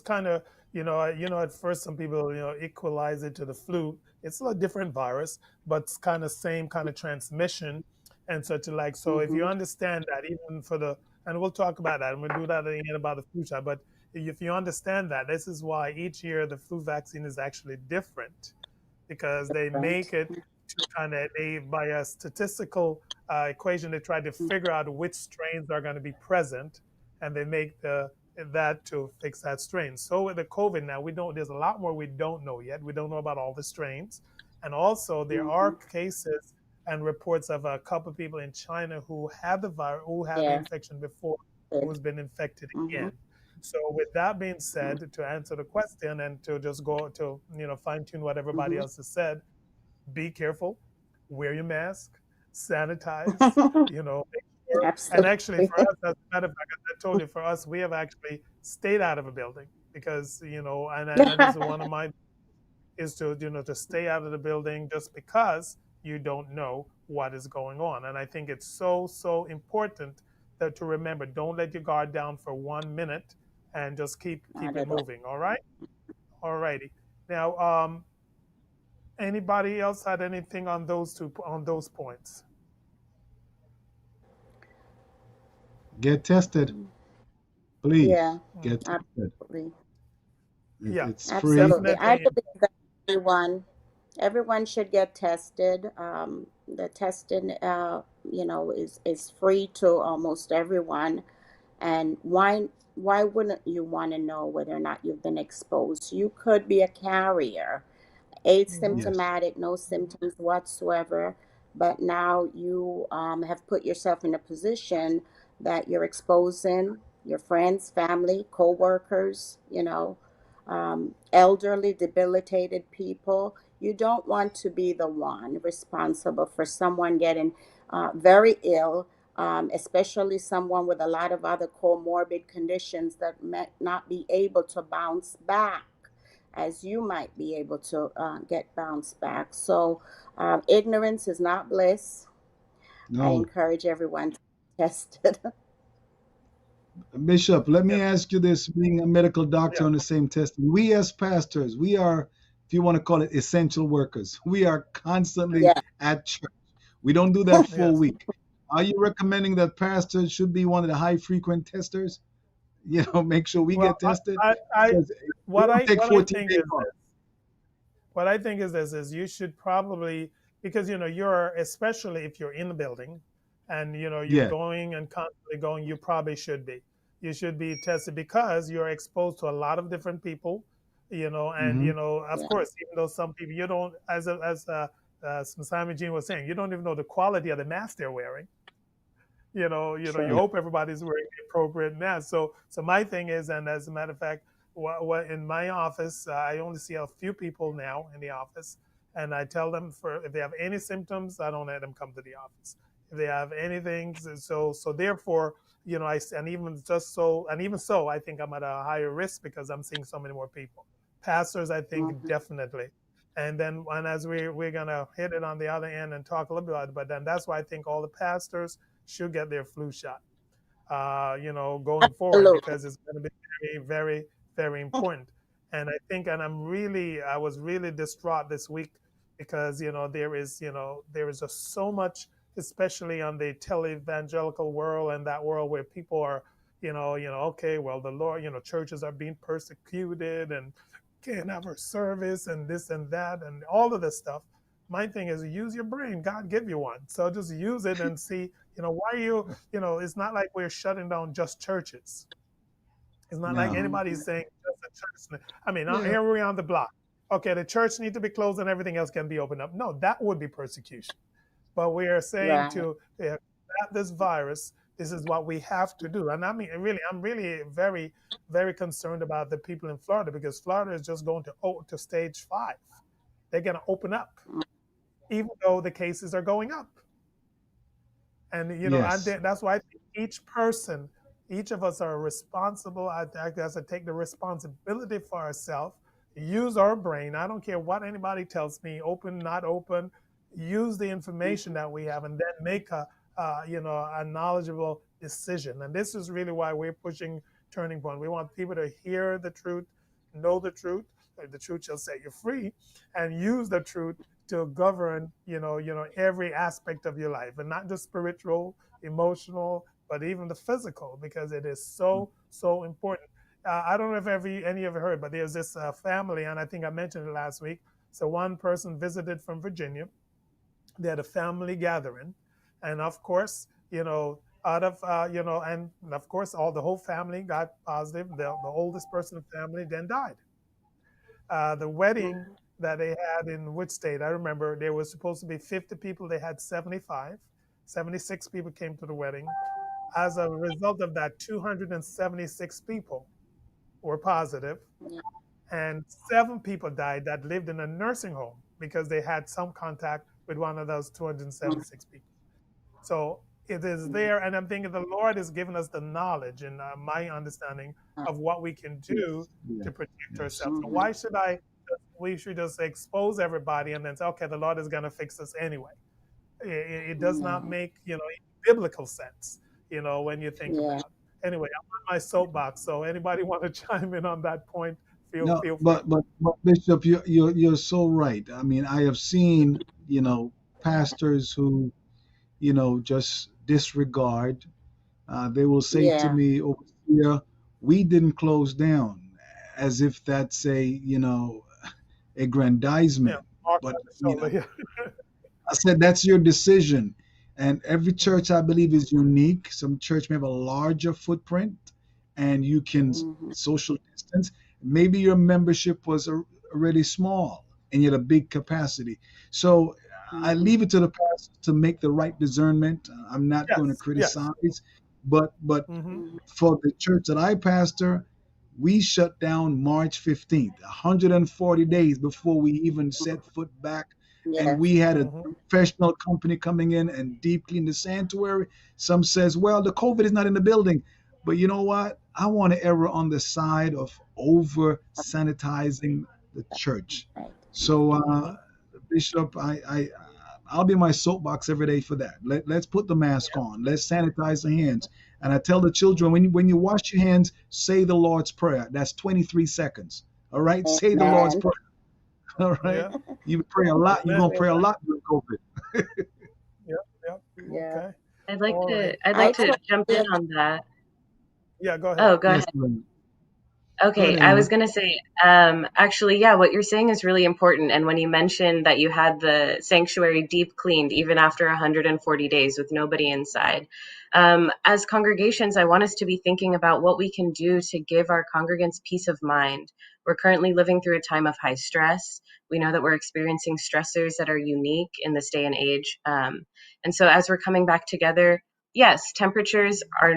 kind of at first some people equalize it to the flu. It's a different virus, but it's kind of same kind of transmission. And so if you understand that, even for and we'll talk about that and we'll do that again about the flu shot, but if you understand that, this is why each year the flu vaccine is actually different, because they make it to by a statistical equation, they try to figure out which strains are going to be present, and they make that to fix that strain. So with the COVID now, there's a lot more we don't know yet. We don't know about all the strains. And also there are cases and reports of a couple of people in China who had the virus, who had the infection before, who's been infected again. So with that being said, to answer the question and to just go to, fine tune what everybody else has said, be careful, wear your mask, sanitize, Absolutely. And actually, for us, as a matter of fact, as I told you, for us, we have actually stayed out of a building because, and this is one of my, is to stay out of the building just because you don't know what is going on. And I think it's so, so important that to remember, don't let your guard down for 1 minute and just keep it moving. All right? All righty. Now, anybody else had anything on those points? Get tested, please. Yeah, Get tested. absolutely. It's Absolutely. free. I believe that everyone should get tested. The testing, is free to almost everyone. And why wouldn't you want to know whether or not you've been exposed? You could be a carrier, asymptomatic, no symptoms whatsoever, but now you have put yourself in a position that you're exposing your friends, family, co-workers, elderly, debilitated people. You don't want to be the one responsible for someone getting very ill, especially someone with a lot of other comorbid conditions that may not be able to bounce back as you might be able to get bounced back. So ignorance is not bliss. I No. encourage everyone to test it. Bishop, let me ask you this, being a medical doctor on the same testing. We as pastors, we are, if you want to call it, essential workers. We are constantly at church. We don't do that full week. Are you recommending that pastors should be one of the high frequent testers? Make sure we get tested? What I think is this, is you should probably, because especially if you're in the building and you're going and constantly going, you probably should be. You should be tested because you're exposed to a lot of different people, and of course, even though some people you don't, as Simon Jean was saying, you don't even know the quality of the mask they're wearing. You hope everybody's wearing the appropriate mask. So my thing is, and as a matter of fact, what in my office, I only see a few people now in the office, and I tell them if they have any symptoms, I don't let them come to the office. If they have anything, so therefore, even so, I think I'm at a higher risk because I'm seeing so many more people. Pastors, I think definitely. And as we're gonna hit it on the other end and talk a little bit about it, but then that's why I think all the pastors should get their flu shot, going forward, Absolutely. because it's going to be very, very, very important. And I was really distraught this week because, there is just so much, especially on the televangelical world and that world where people are, okay, well, the Lord, churches are being persecuted and can't have a service and this and that and all of this stuff. My thing is use your brain. God give you one. So just use it and see, why it's not like we're shutting down just churches. It's not like No. anybody's saying just a church. I mean, Yeah. here we are on the block. Okay, the church need to be closed and everything else can be opened up. No, that would be persecution. But we are saying Right. to combat this virus, this is what we have to do. And I mean, really, I'm really very, very concerned about the people in Florida, because Florida is just going to stage 5. They're going to open up, even though the cases are going up. And Yes. that's why I think each of us are responsible. I guess I take the responsibility for ourselves. Use our brain. I don't care what anybody tells me, open, not open. Use the information that we have, and then make a knowledgeable decision. And this is really why we're pushing Turning Point. We want people to hear the truth, know the truth. The truth shall set you free, and use the truth to govern, every aspect of your life, and not just spiritual, emotional, but even the physical, because it is so, so important. I don't know if any of you heard, but there's this family, and I think I mentioned it last week. So one person visited from Virginia. They had a family gathering, and of course, out of and of course, the whole family got positive. The oldest person in the family then died. The wedding that they had in which state? I remember there was supposed to be 50 people. They had 75. 76 people came to the wedding. As a result of that, 276 people were positive, and 7 people died that lived in a nursing home because they had some contact with one of those 276 people. So it is there, and I'm thinking the Lord has given us the knowledge and my understanding of what we can do Yeah. to protect Yes. ourselves. So why should we should just expose everybody and then say, okay, the Lord is going to fix us anyway. It does not make, biblical sense, when you think Yeah. about it. Anyway, I'm on my soapbox, so anybody want to chime in on that point, No, feel free. but Bishop, you're so right. I mean, I have seen, pastors who, just disregard. They will say to Yeah. me, "Overseer, we didn't close down," as if that's Yeah, aggrandizement. mark But on the shoulder. Yeah. I said that's your decision. And every church, I believe, is unique. Some church may have a larger footprint, and you can social distance. Maybe your membership was already small, and you had a big capacity. So I leave it to the pastor to make the right discernment. I'm not going to Yes. criticize, but Mm-hmm. for the church that I pastor, we shut down March 15th, 140 days before we even set foot back. And Yes. we had a Mm-hmm. professional company coming in and deep clean the sanctuary. Some says, well, the COVID is not in the building. But you know what? I want to err on the side of over sanitizing the church. Right. So, Mm-hmm. Bishop, I'll be my soapbox every day for that. Let's put the mask on. Let's sanitize the hands. And I tell the children, when you wash your hands, say the Lord's Prayer. That's 23 seconds. All right? Say the Lord's Amen. Prayer. All right? Yeah. You pray a lot. You're Amen. going to pray a lot during COVID. Yep. Yeah. Okay. I'd like All right. to I'd I like to jump in totally on that. Yeah, go ahead. Oh, go Yes, ahead. Ellen. Go Okay, ahead, I was Ellen. going to say, actually, yeah, what you're saying is really important. And when you mentioned that you had the sanctuary deep cleaned even after 140 days with nobody inside, as congregations, I want us to be thinking about what we can do to give our congregants peace of mind. We're currently living through a time of high stress. We know that we're experiencing stressors that are unique in this day and age. And so as we're coming back together, yes, temperatures are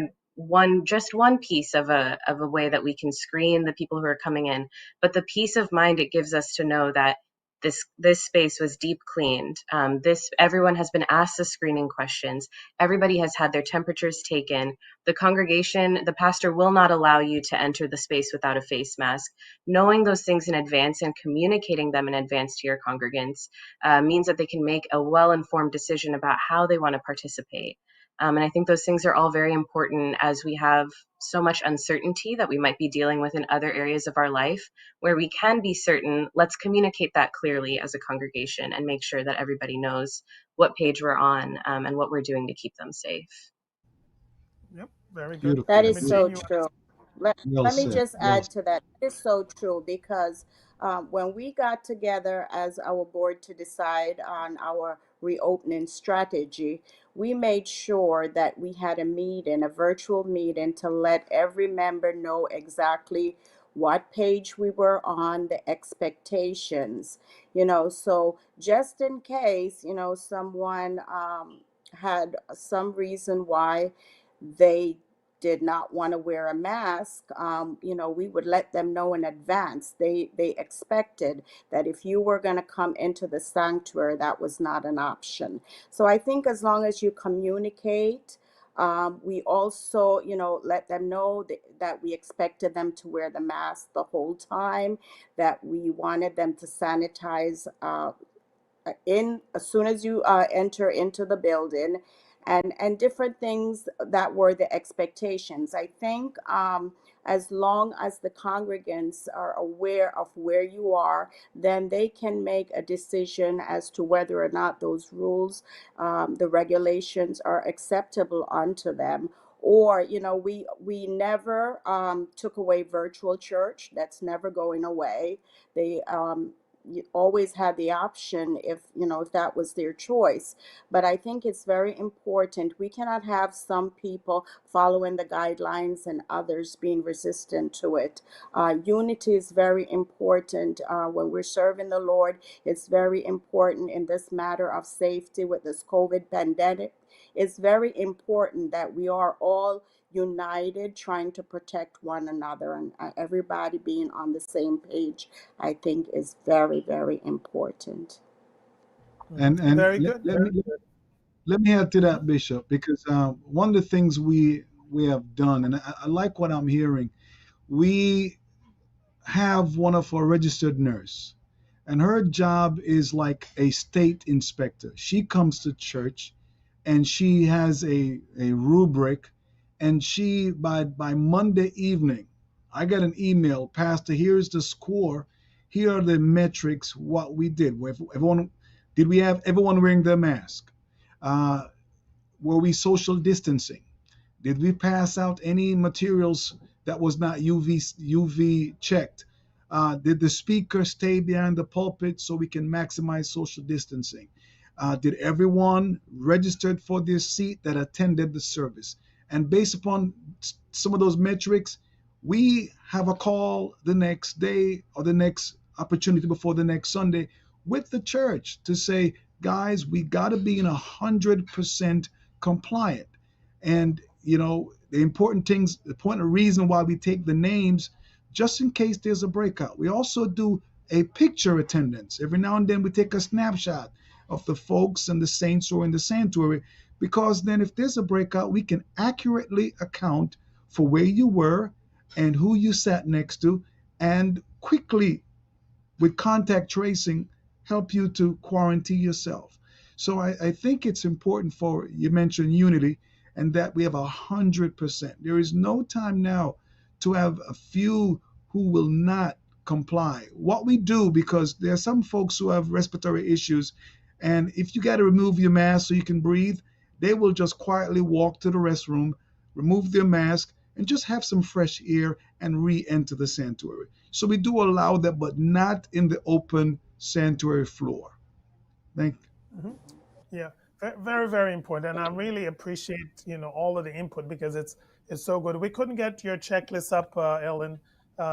just one piece of a way that we can screen the people who are coming in, but the peace of mind it gives us to know that this space was deep cleaned. Everyone has been asked the screening questions. Everybody has had their temperatures taken. The congregation, the pastor will not allow you to enter the space without a face mask. Knowing those things in advance and communicating them in advance to your congregants means that they can make a well-informed decision about how they want to participate. And I think those things are all very important as we have so much uncertainty that we might be dealing with in other areas of our life. Where we can be certain, let's communicate that clearly as a congregation and make sure that everybody knows what page we're on, and what we're doing to keep them safe. Yep, very good. Beautiful. That is Imogene, so you true. Well Let me said. just Well add to that. It is so true because when we got together as our board to decide on our reopening strategy, we made sure that we had a meeting, a virtual meeting, to let every member know exactly what page we were on, the expectations, so just in case, someone had some reason why they did not want to wear a mask, we would let them know in advance. They expected that if you were going to come into the sanctuary, that was not an option. So I think as long as you communicate, we also, let them know that we expected them to wear the mask the whole time, that we wanted them to sanitize in as soon as you enter into the building, and different things that were the expectations. I think as long as the congregants are aware of where you are, then they can make a decision as to whether or not those rules, the regulations, are acceptable unto them. Or, we never took away virtual church. That's never going away. They you always had the option, if that was their choice. But I think it's very important. We cannot have some people following the guidelines and others being resistant to it. Unity is very important when we're serving the Lord. It's very important in this matter of safety with this COVID pandemic. It's very important that we are all united, trying to protect one another, and everybody being on the same page, I think, is very, very important. and very good. let me add to Mhm. that, Bishop, because one of the things we have done, and I like what I'm hearing. We have one of our registered nurse, and her job is like a state inspector. She comes to church, and she has a rubric, and she by Monday evening, I get an email, Pastor, here's the score, here are the metrics, what we did. Everyone, did we have everyone wearing their mask? Uh, were we social distancing? Did we pass out any materials that was not UV checked? Did the speaker stay behind the pulpit so we can maximize social distancing? Did everyone registered for their seat that attended the service? And based upon some of those metrics, we have a call the next day or the next opportunity before the next Sunday with the church to say, guys, we got to be in 100% compliant. And the important things, the point of reason why we take the names, just in case there's a breakout. We also do a picture attendance. Every now and then we take a snapshot of the folks and the saints who are in the sanctuary, because then if there's a breakout, we can accurately account for where you were and who you sat next to, and quickly, with contact tracing, help you to quarantine yourself. So I think it's important, for you mentioned unity, and that we have 100%. There is no time now to have a few who will not comply. What we do, because there are some folks who have respiratory issues, and if you got to remove your mask so you can breathe, they will just quietly walk to the restroom, remove their mask, and just have some fresh air and re-enter the sanctuary. So we do allow that, but not in the open sanctuary floor. Thank Mhm. Yeah, very, very important. And I really appreciate, all of the input because it's so good. We couldn't get your checklist up, Ellen.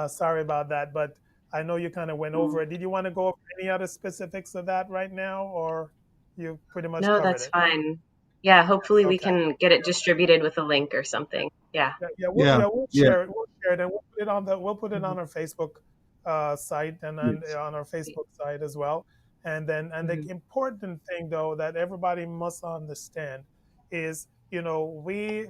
Sorry about that, but I know you kind of went over it. Did you want to go over any other specifics of that right now, or you pretty much No, covered that's it? fine. Yeah, hopefully we Okay. can get it distributed with a link or something. Yeah. Yeah, yeah, Yeah, we'll yeah, share it. We'll share it, and we'll put it mhm, on our Facebook site and yes, on our Facebook site as well. And the mhm, important thing though that everybody must understand is, we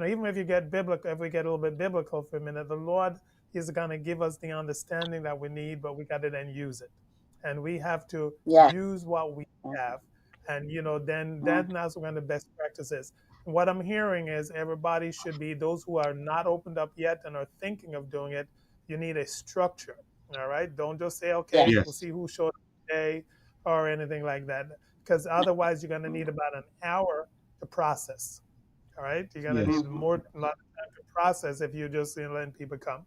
even if you get biblical, if we get a little bit biblical for a minute, the Lord is going to give us the understanding that we need, but we got to then use it, and we have to Yeah. use what we have. And then that's when the best practice is. What I'm hearing is everybody should be, those who are not opened up yet and are thinking of doing it, you need a structure. All right. Don't just say, okay, Yes. we'll Yes. see who showed up today or anything like that. Because otherwise you're going to need about an hour to process. All right. You're going to Yes. need Mhm. a lot of time to process if you just letting people come.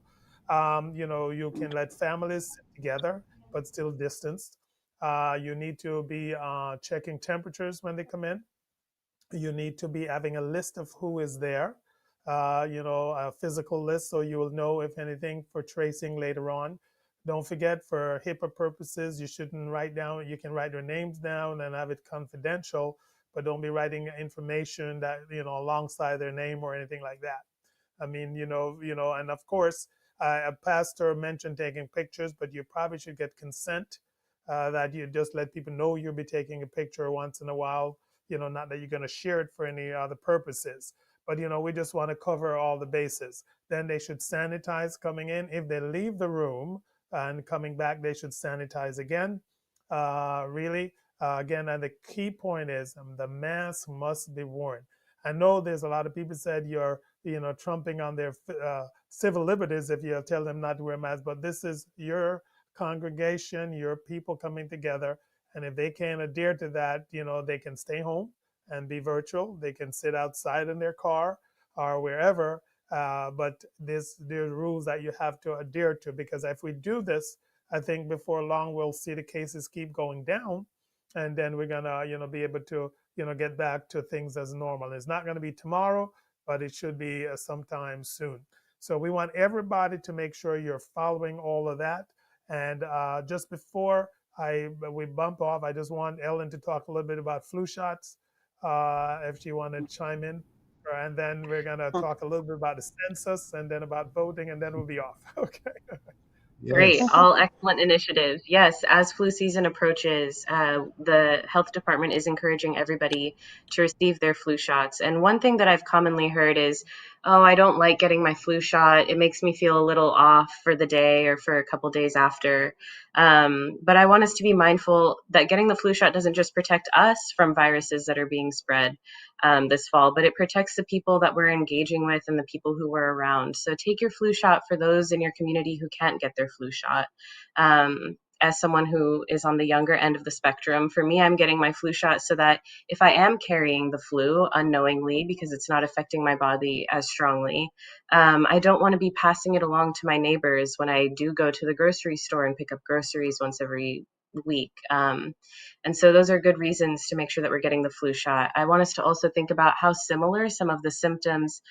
You can let families sit together, but still distanced. You need to be checking temperatures when they come in. You need to be having a list of who is there, a physical list, so you will know if anything for tracing later on. Don't forget, for HIPAA purposes, you shouldn't write down, you can write their names down and have it confidential, but don't be writing information that, alongside their name or anything like that. I mean, and of course, a pastor mentioned taking pictures, but you probably should get consent that you just let people know you'll be taking a picture once in a while. Not that you're going to share it for any other purposes, but we just want to cover all the bases. Then they should sanitize coming in. If they leave the room and coming back, they should sanitize again. Really, again, and the key point is the mask must be worn. I know there's a lot of people said you're trumping on their civil liberties if you tell them not to wear masks, but this is your congregation, your people coming together, and if they can't adhere to that, they can stay home and be virtual. They can sit outside in their car or wherever. But there's rules that you have to adhere to, because if we do this, I think before long we'll see the cases keep going down, and then we're gonna be able to get back to things as normal. It's not going to be tomorrow, but it should be sometime soon. So we want everybody to make sure you're following all of that. And just before we bump off, I just want Ellen to talk a little bit about flu shots, if she want to chime in. And then we're going to talk a little bit about the census and then about voting, and then we'll be off. Okay. Great, Yes. all excellent initiatives. Yes, as flu season approaches, the health department is encouraging everybody to receive their flu shots. And one thing that I've commonly heard is, oh, I don't like getting my flu shot. It makes me feel a little off for the day or for a couple days after. But I want us to be mindful that getting the flu shot doesn't just protect us from viruses that are being spread this fall, but it protects the people that we're engaging with and the people who we're around. So take your flu shot for those in your community who can't get their flu shot. As someone who is on the younger end of the spectrum, for me, I'm getting my flu shot so that if I am carrying the flu unknowingly, because it's not affecting my body as strongly, I don't want to be passing it along to my neighbors when I do go to the grocery store and pick up groceries once every week. And so those are good reasons to make sure that we're getting the flu shot. I want us to also think about how similar some of the symptoms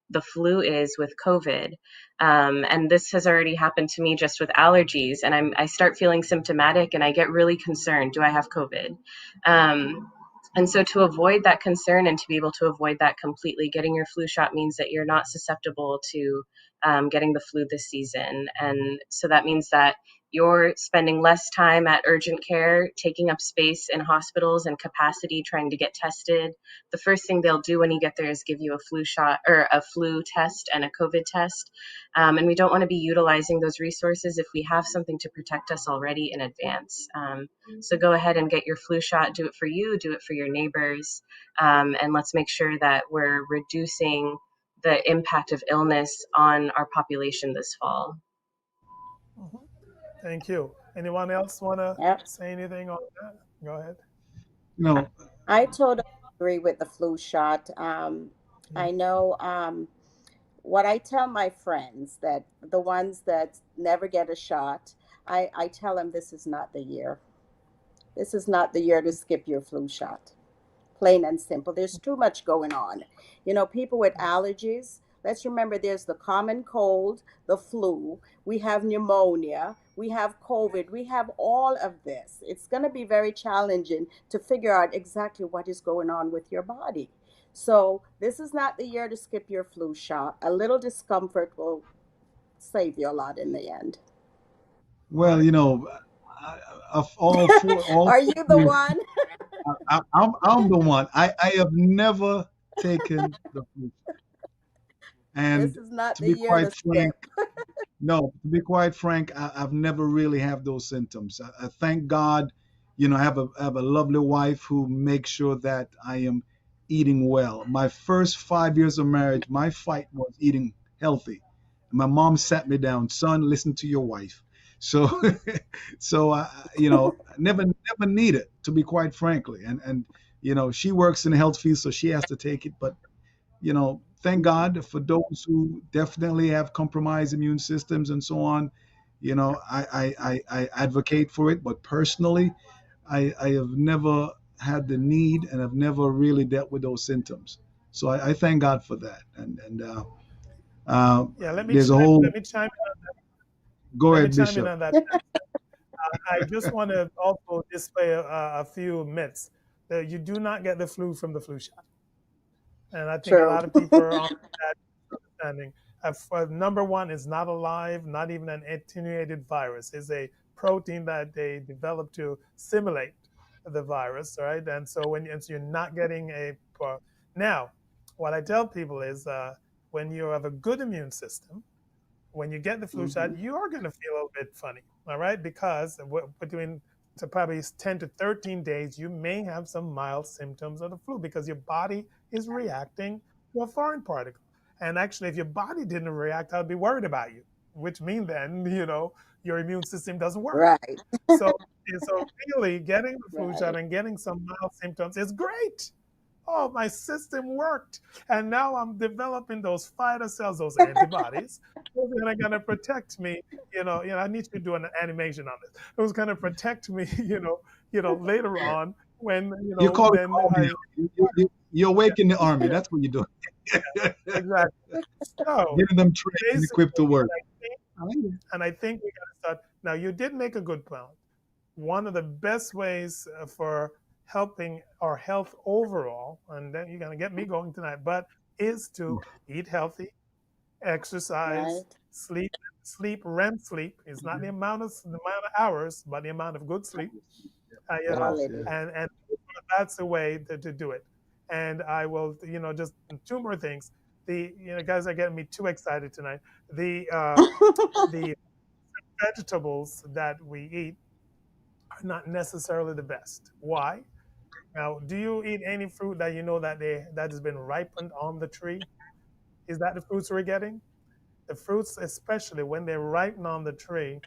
the flu is with COVID. And this has already happened to me just with allergies. And I start feeling symptomatic and I get really concerned. Do I have COVID? And so to avoid that concern and to be able to avoid that completely, getting your flu shot means that you're not susceptible to getting the flu this season. And so that means that you're spending less time at urgent care, taking up space in hospitals and capacity trying to get tested. The first thing they'll do when you get there is give you a flu shot or a flu test and a COVID test. And we don't want to be utilizing those resources if we have something to protect us already in advance. So go ahead and get your flu shot. Do it for you, do it for your neighbors. And let's make sure that we're reducing the impact of illness on our population this fall. Mhm. Thank you. Anyone else want to Yep. say anything on that? Go ahead. You know, I totally agree with the flu shot. Mhm. I know what I tell my friends, that the ones that never get a shot, I tell them this is not the year. This is not the year to skip your flu shot. Plain and simple. There's too much going on. People with allergies, let's remember there's the common cold, the flu, we have pneumonia, we have COVID, we have all of this. It's going to be very challenging to figure out exactly what is going on with your body. So, this is not the year to skip your flu shot. A little discomfort will save you a lot in the end. well, Right. of all Are you the four, one? I'm the one. I have never taken the flu. This And is not to the be year quite to frank, skip. no, to be quite frank, I've never really had those symptoms. I thank God I have a lovely wife who makes sure that I am eating well. My first 5 years of marriage, my fight was eating healthy. My mom sat me down, son, listen to your wife. So, so never need it, to be quite frankly. And she works in the health field, so she has to take it. But thank God for those who definitely have compromised immune systems and so on. I advocate for it, but personally, I have never had the need and have never really dealt with those symptoms. So I thank God for that. And uh, Yeah, there's a whole, go let me ahead, chime in Bishop. on that. I just want to also display a few myths that you do not get the flu from the flu shot. And I think a True. lot of people are on that understanding. Number one, is not alive, not even an attenuated virus. It's a protein that they develop to simulate the virus, right? And so you're not getting now, what I tell people is when you have a good immune system, when you get the flu Hmm. shot, you are going to feel a little bit funny, all right? Because between to probably 10 to 13 days, you may have some mild symptoms of the flu because your body is reacting to a foreign particle. And actually, if your body didn't react, I'd be worried about you, which means then, your immune system doesn't work. Right. So really getting the flu shot Right. and getting some mild symptoms is great. Oh, my system worked. And now I'm developing those fighter cells, those antibodies. Those are going to protect me. I need to do an animation on this. It was going to protect me, later on when, You call it then the army I, now. You awaken the army. That's what you're doing. exactly. So Getting them trained and equipped to basically, work. and I think we got to start. Now, you did make a good point. One of the best ways for helping our health overall, and then you're going to get me going tonight, but is to eat healthy, exercise, Right. sleep. REM sleep is not the amount of hours, but the amount of good sleep. Yes, Quality. yes. And that's the way to do it. And I will, just two more things. Guys are getting me too excited tonight. The vegetables that we eat are not necessarily the best. Why? Now, do you eat any fruit that you know that has been ripened on the tree? Is that the fruits we're getting? The fruits, especially when they're ripened on the tree,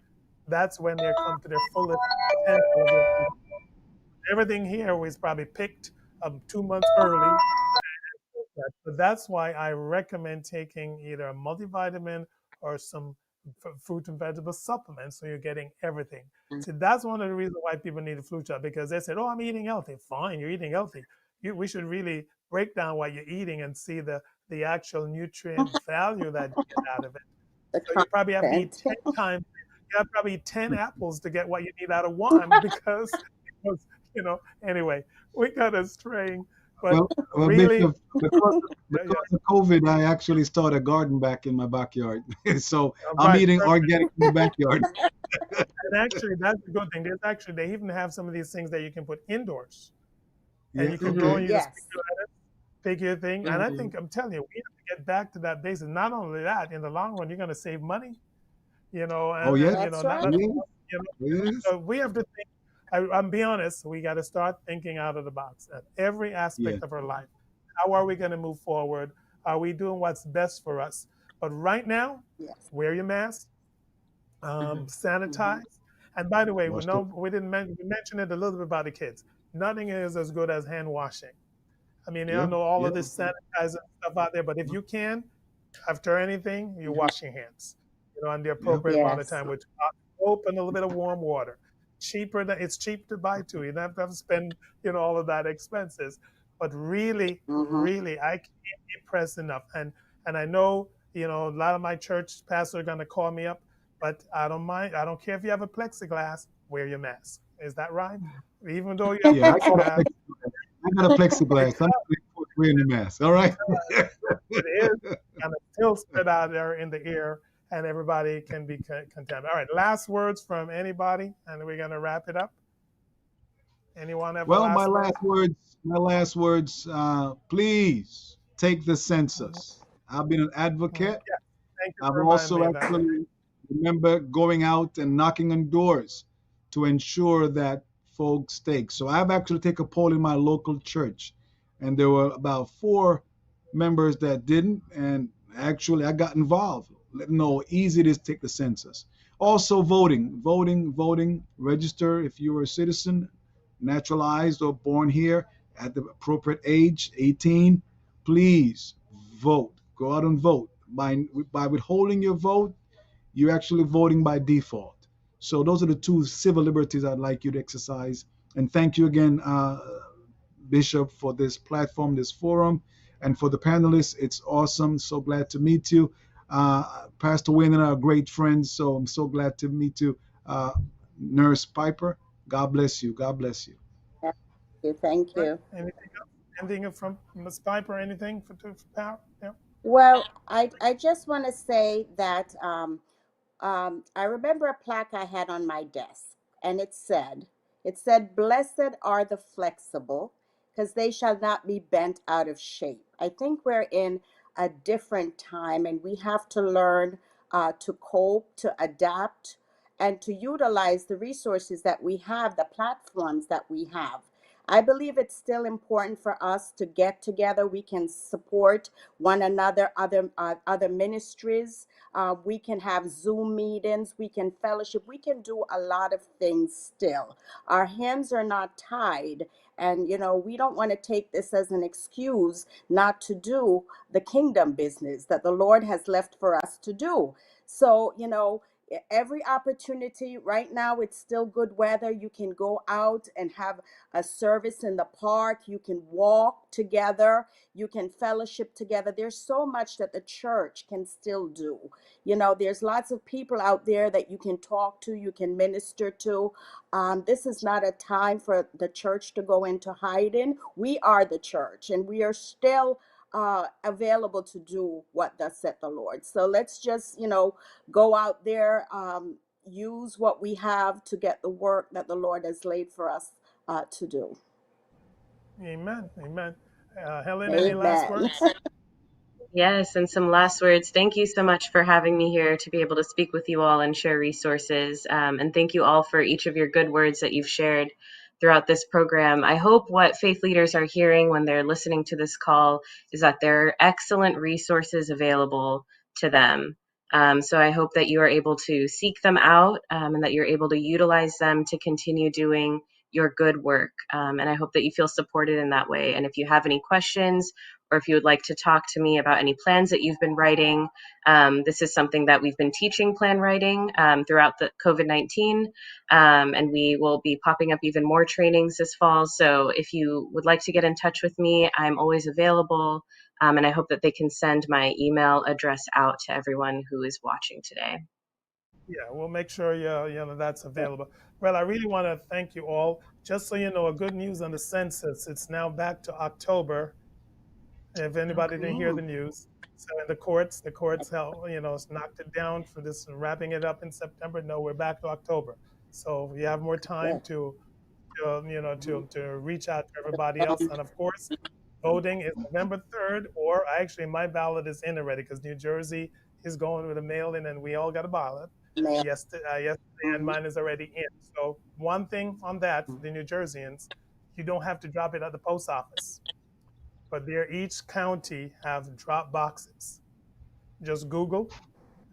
that's when they come to their fullest potential of their fruit. Everything here was probably picked 2 months early. But that's why I recommend taking either a multivitamin or some fruit and vegetable supplements so you're getting everything. See, that's one of the reasons why people need a flu shot because they said, "Oh, I'm eating healthy." Fine, you're eating healthy. We should really break down what you're eating and see the actual nutrient value that you get out of it. The So you probably have to eat content. 10 times. You have probably 10 apples to get what you need out of one because anyway, we got us straying. But Well, really, Bishop, because yeah, because of COVID, I actually started a garden back in my backyard. So I'm right, eating perfect. organic in the backyard. And actually, that's a good thing. They even have some of these things that you can put indoors and Yeah, you can grow Hmm. and okay. you just Yes. pick your thing. And I Hmm. think I'm telling you, we have to get back to that basis. Not only that, in the long run, you're going to save money, Oh, yes, and That's not, right. not yes, you know, yes, so we have to think. I'm be honest. We got to start thinking out of the box at every yes. aspect of our life. How are we going to move forward? Are we doing what's best for us? But right now, Yes. wear your mask, Hmm. sanitize. And by the way, Washed up. we mentioned it a little bit about the kids. Nothing is as good as hand washing. I mean, I Yeah, know all yeah. of this sanitizer stuff out there, but if you can, after anything, you wash your hands, in the Yeah. appropriate amount of Yes. time with hot soap and a little bit of warm water. It's cheap to buy too. You don't have to spend, all of that expenses. But really, Hmm. really, I can't impress enough. And I know, a lot of my church pastors are gonna call me up, but I don't mind. I don't care if you have a plexiglass, wear your mask. Is that right? Even though you have Yeah, plexiglass, I got a plexiglass. I'm exactly. wearing the mask. All right. It is kind of still spread out there in the air, and everybody can be contaminated. All right, last words from anybody, and we're gonna wrap it up. Anyone have a Well, last word? my last words, please take the Mhm. census. I've been an Mhm. advocate. Yeah, thank you I've for reminding also me of that. actually remember going out and knocking on doors to ensure that folks take. So I've actually taken a poll in my local church, and there were about 4 members that didn't, and actually I got involved. Let them know how easy it is to take the census. Also, voting. Register if you are a citizen, naturalized or born here at the appropriate age, 18. Please vote. Go out and vote. By withholding your vote, you're actually voting by default. So those are the 2 civil liberties I'd like you to exercise. And thank you again, Bishop, for this platform, this forum, and for the panelists. It's awesome. So glad to meet you. Pastor Wayne and I are great friends, so I'm so glad to meet you. Nurse Piper, God bless you. God bless you. Thank you. Anything else? Anything from Ms. Piper? Anything for Power? Yeah. Well, I just want to say that I remember a plaque I had on my desk, and it said, "Blessed are the flexible, because they shall not be bent out of shape." I think we're in a different time, and we have to learn to cope, to adapt, and to utilize the resources that we have, the platforms that we have. I believe it's still important for us to get together. We can support one another, other ministries. We can have Zoom meetings. We can fellowship. We can do a lot of things still. Our hands are not tied. And, we don't want to take this as an excuse not to do the kingdom business that the Lord has left for us to do. So, every opportunity right now, it's still good weather. You can go out and have a service in the park. You can walk together. You can fellowship together. There's so much that the church can still do. There's lots of people out there that you can talk to, you can minister to. This is not a time for the church to go into hiding. We are the church, and we are still available to do what thus said the Lord. So let's just, go out there, use what we have to get the work that the Lord has laid for us to do. Amen. Amen. Helen, any last Amen. words? Yes, and some last words. Thank you so much for having me here to be able to speak with you all and share resources. And thank you all for each of your good words that you've shared throughout this program. I hope what faith leaders are hearing when they're listening to this call is that there are excellent resources available to them. So I hope that you are able to seek them out and that you're able to utilize them to continue doing your good work. And I hope that you feel supported in that way. And if you have any questions, or if you would like to talk to me about any plans that you've been writing, this is something that we've been teaching, plan writing, throughout the COVID-19, and we will be popping up even more trainings this fall. So if you would like to get in touch with me, I'm always available, and I hope that they can send my email address out to everyone who is watching today. Yeah, we'll make sure that's available. Well, I really want to thank you all. Just so you know, a good news on the census, it's now back to October. If anybody didn't hear the news. So in the courts held, knocked it down for this, wrapping it up in September. No, we're back to October. So you have more time to reach out to everybody else. And of course, voting is November 3rd, or actually my ballot is in already because New Jersey is going with a mail-in, and we all got a ballot. Yesterday, and mine is already in. So one thing on that, for the New Jerseyans, you don't have to drop it at the post office. But each county have drop boxes. Just Google,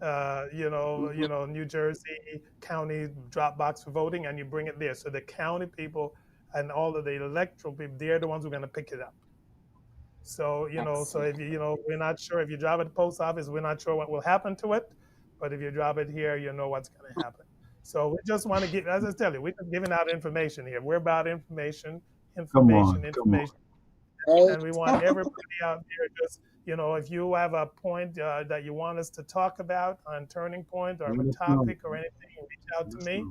New Jersey county drop box for voting, and you bring it there. So the county people and all of the electoral people, they're the ones who are going to pick it up. So, so if we're not sure if you drop it at the post office, we're not sure what will happen to it. But if you drop it here, you know what's going to happen. So we just want to give, as I tell you, we're just giving out information here. We're about information. Come on. And we want everybody out there just, if you have a point that you want us to talk about on Turning Point, or a topic or anything, reach out to me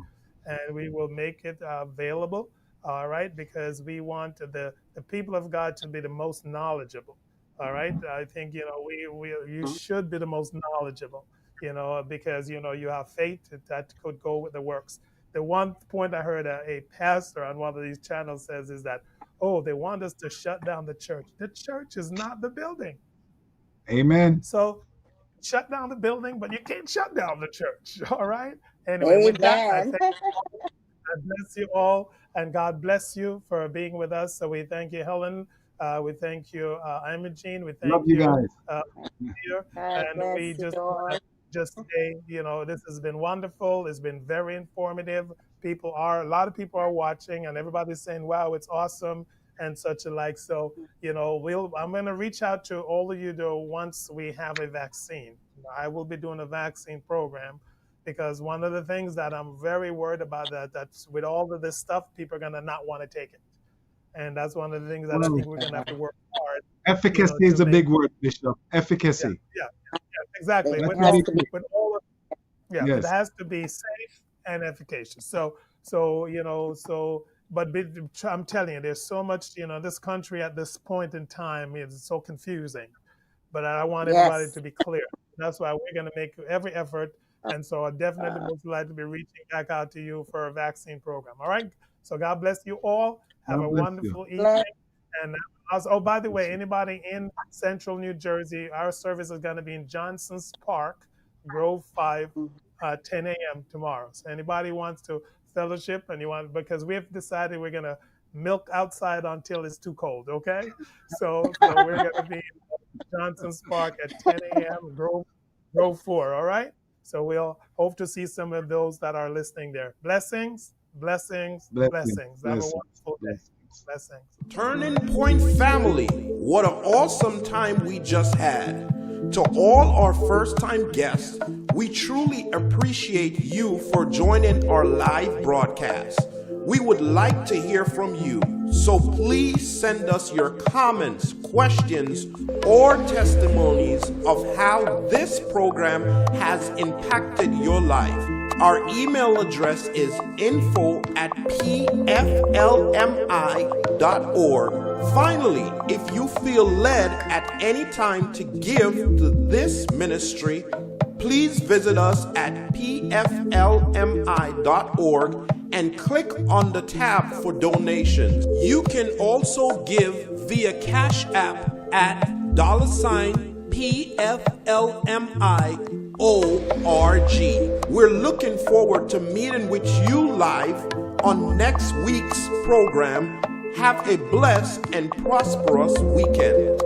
and we will make it available. All right. Because we want the people of God to be the most knowledgeable. All right. I think, you should be the most knowledgeable, because, you have faith that could go with the works. The one point I heard a pastor on one of these channels says is that, they want us to shut down the church. The church is not the building. Amen. So shut down the building, but you can't shut down the church. All right. Anyway, with that, I bless you all. And God bless you for being with us. So we thank you, Helen. We thank you, Imogene. We Love thank you you, guys. here. God And bless we you just all. want to just say, this has been wonderful. It's been very informative. A lot of people are watching, and everybody's saying, wow, it's awesome and such alike. So, I'm going to reach out to all of you though once we have a vaccine. I will be doing a vaccine program, because one of the things that I'm very worried about that's with all of this stuff, people are going to not want to take it. And that's one of the things that I think we're going to have to work hard. Efficacy is to a make. big word, Bishop. Yeah, Efficacy. yeah, exactly. It That's With what all, has it to be. is. with all of, yeah, it Yes. has to be safe and efficacious. But I'm telling you, there's so much, this country at this point in time is so confusing. But I want everybody Yes. to be clear. That's why we're going to make every effort. And so I definitely Uh, would like to be reaching back out to you for a vaccine program. All right. So God bless you all. Have God a bless you. wonderful evening. bless And also, by the way, anybody in Central New Jersey, our service is going to be in Johnson's Park, Grove 5, 10 a.m. tomorrow. So anybody wants to fellowship because we have decided we're going to milk outside until it's too cold, okay? So we're going to be in Johnson's Park at 10 a.m., Grove 4, all right? So we'll hope to see some of those that are listening there. Blessings, blessings, blessings. Have a wonderful day. Blessings. Turning Point family, what an awesome time we just had. To all our first-time guests, we truly appreciate you for joining our live broadcast. We would like to hear from you, so please send us your comments, questions, or testimonies of how this program has impacted your life. Our email address is info@pflmi.org. Finally, if you feel led at any time to give to this ministry, please visit us at pflmi.org and click on the tab for donations. You can also give via Cash App at $PFLMIORG. We're looking forward to meeting with you live on next week's program. Have a blessed and prosperous weekend.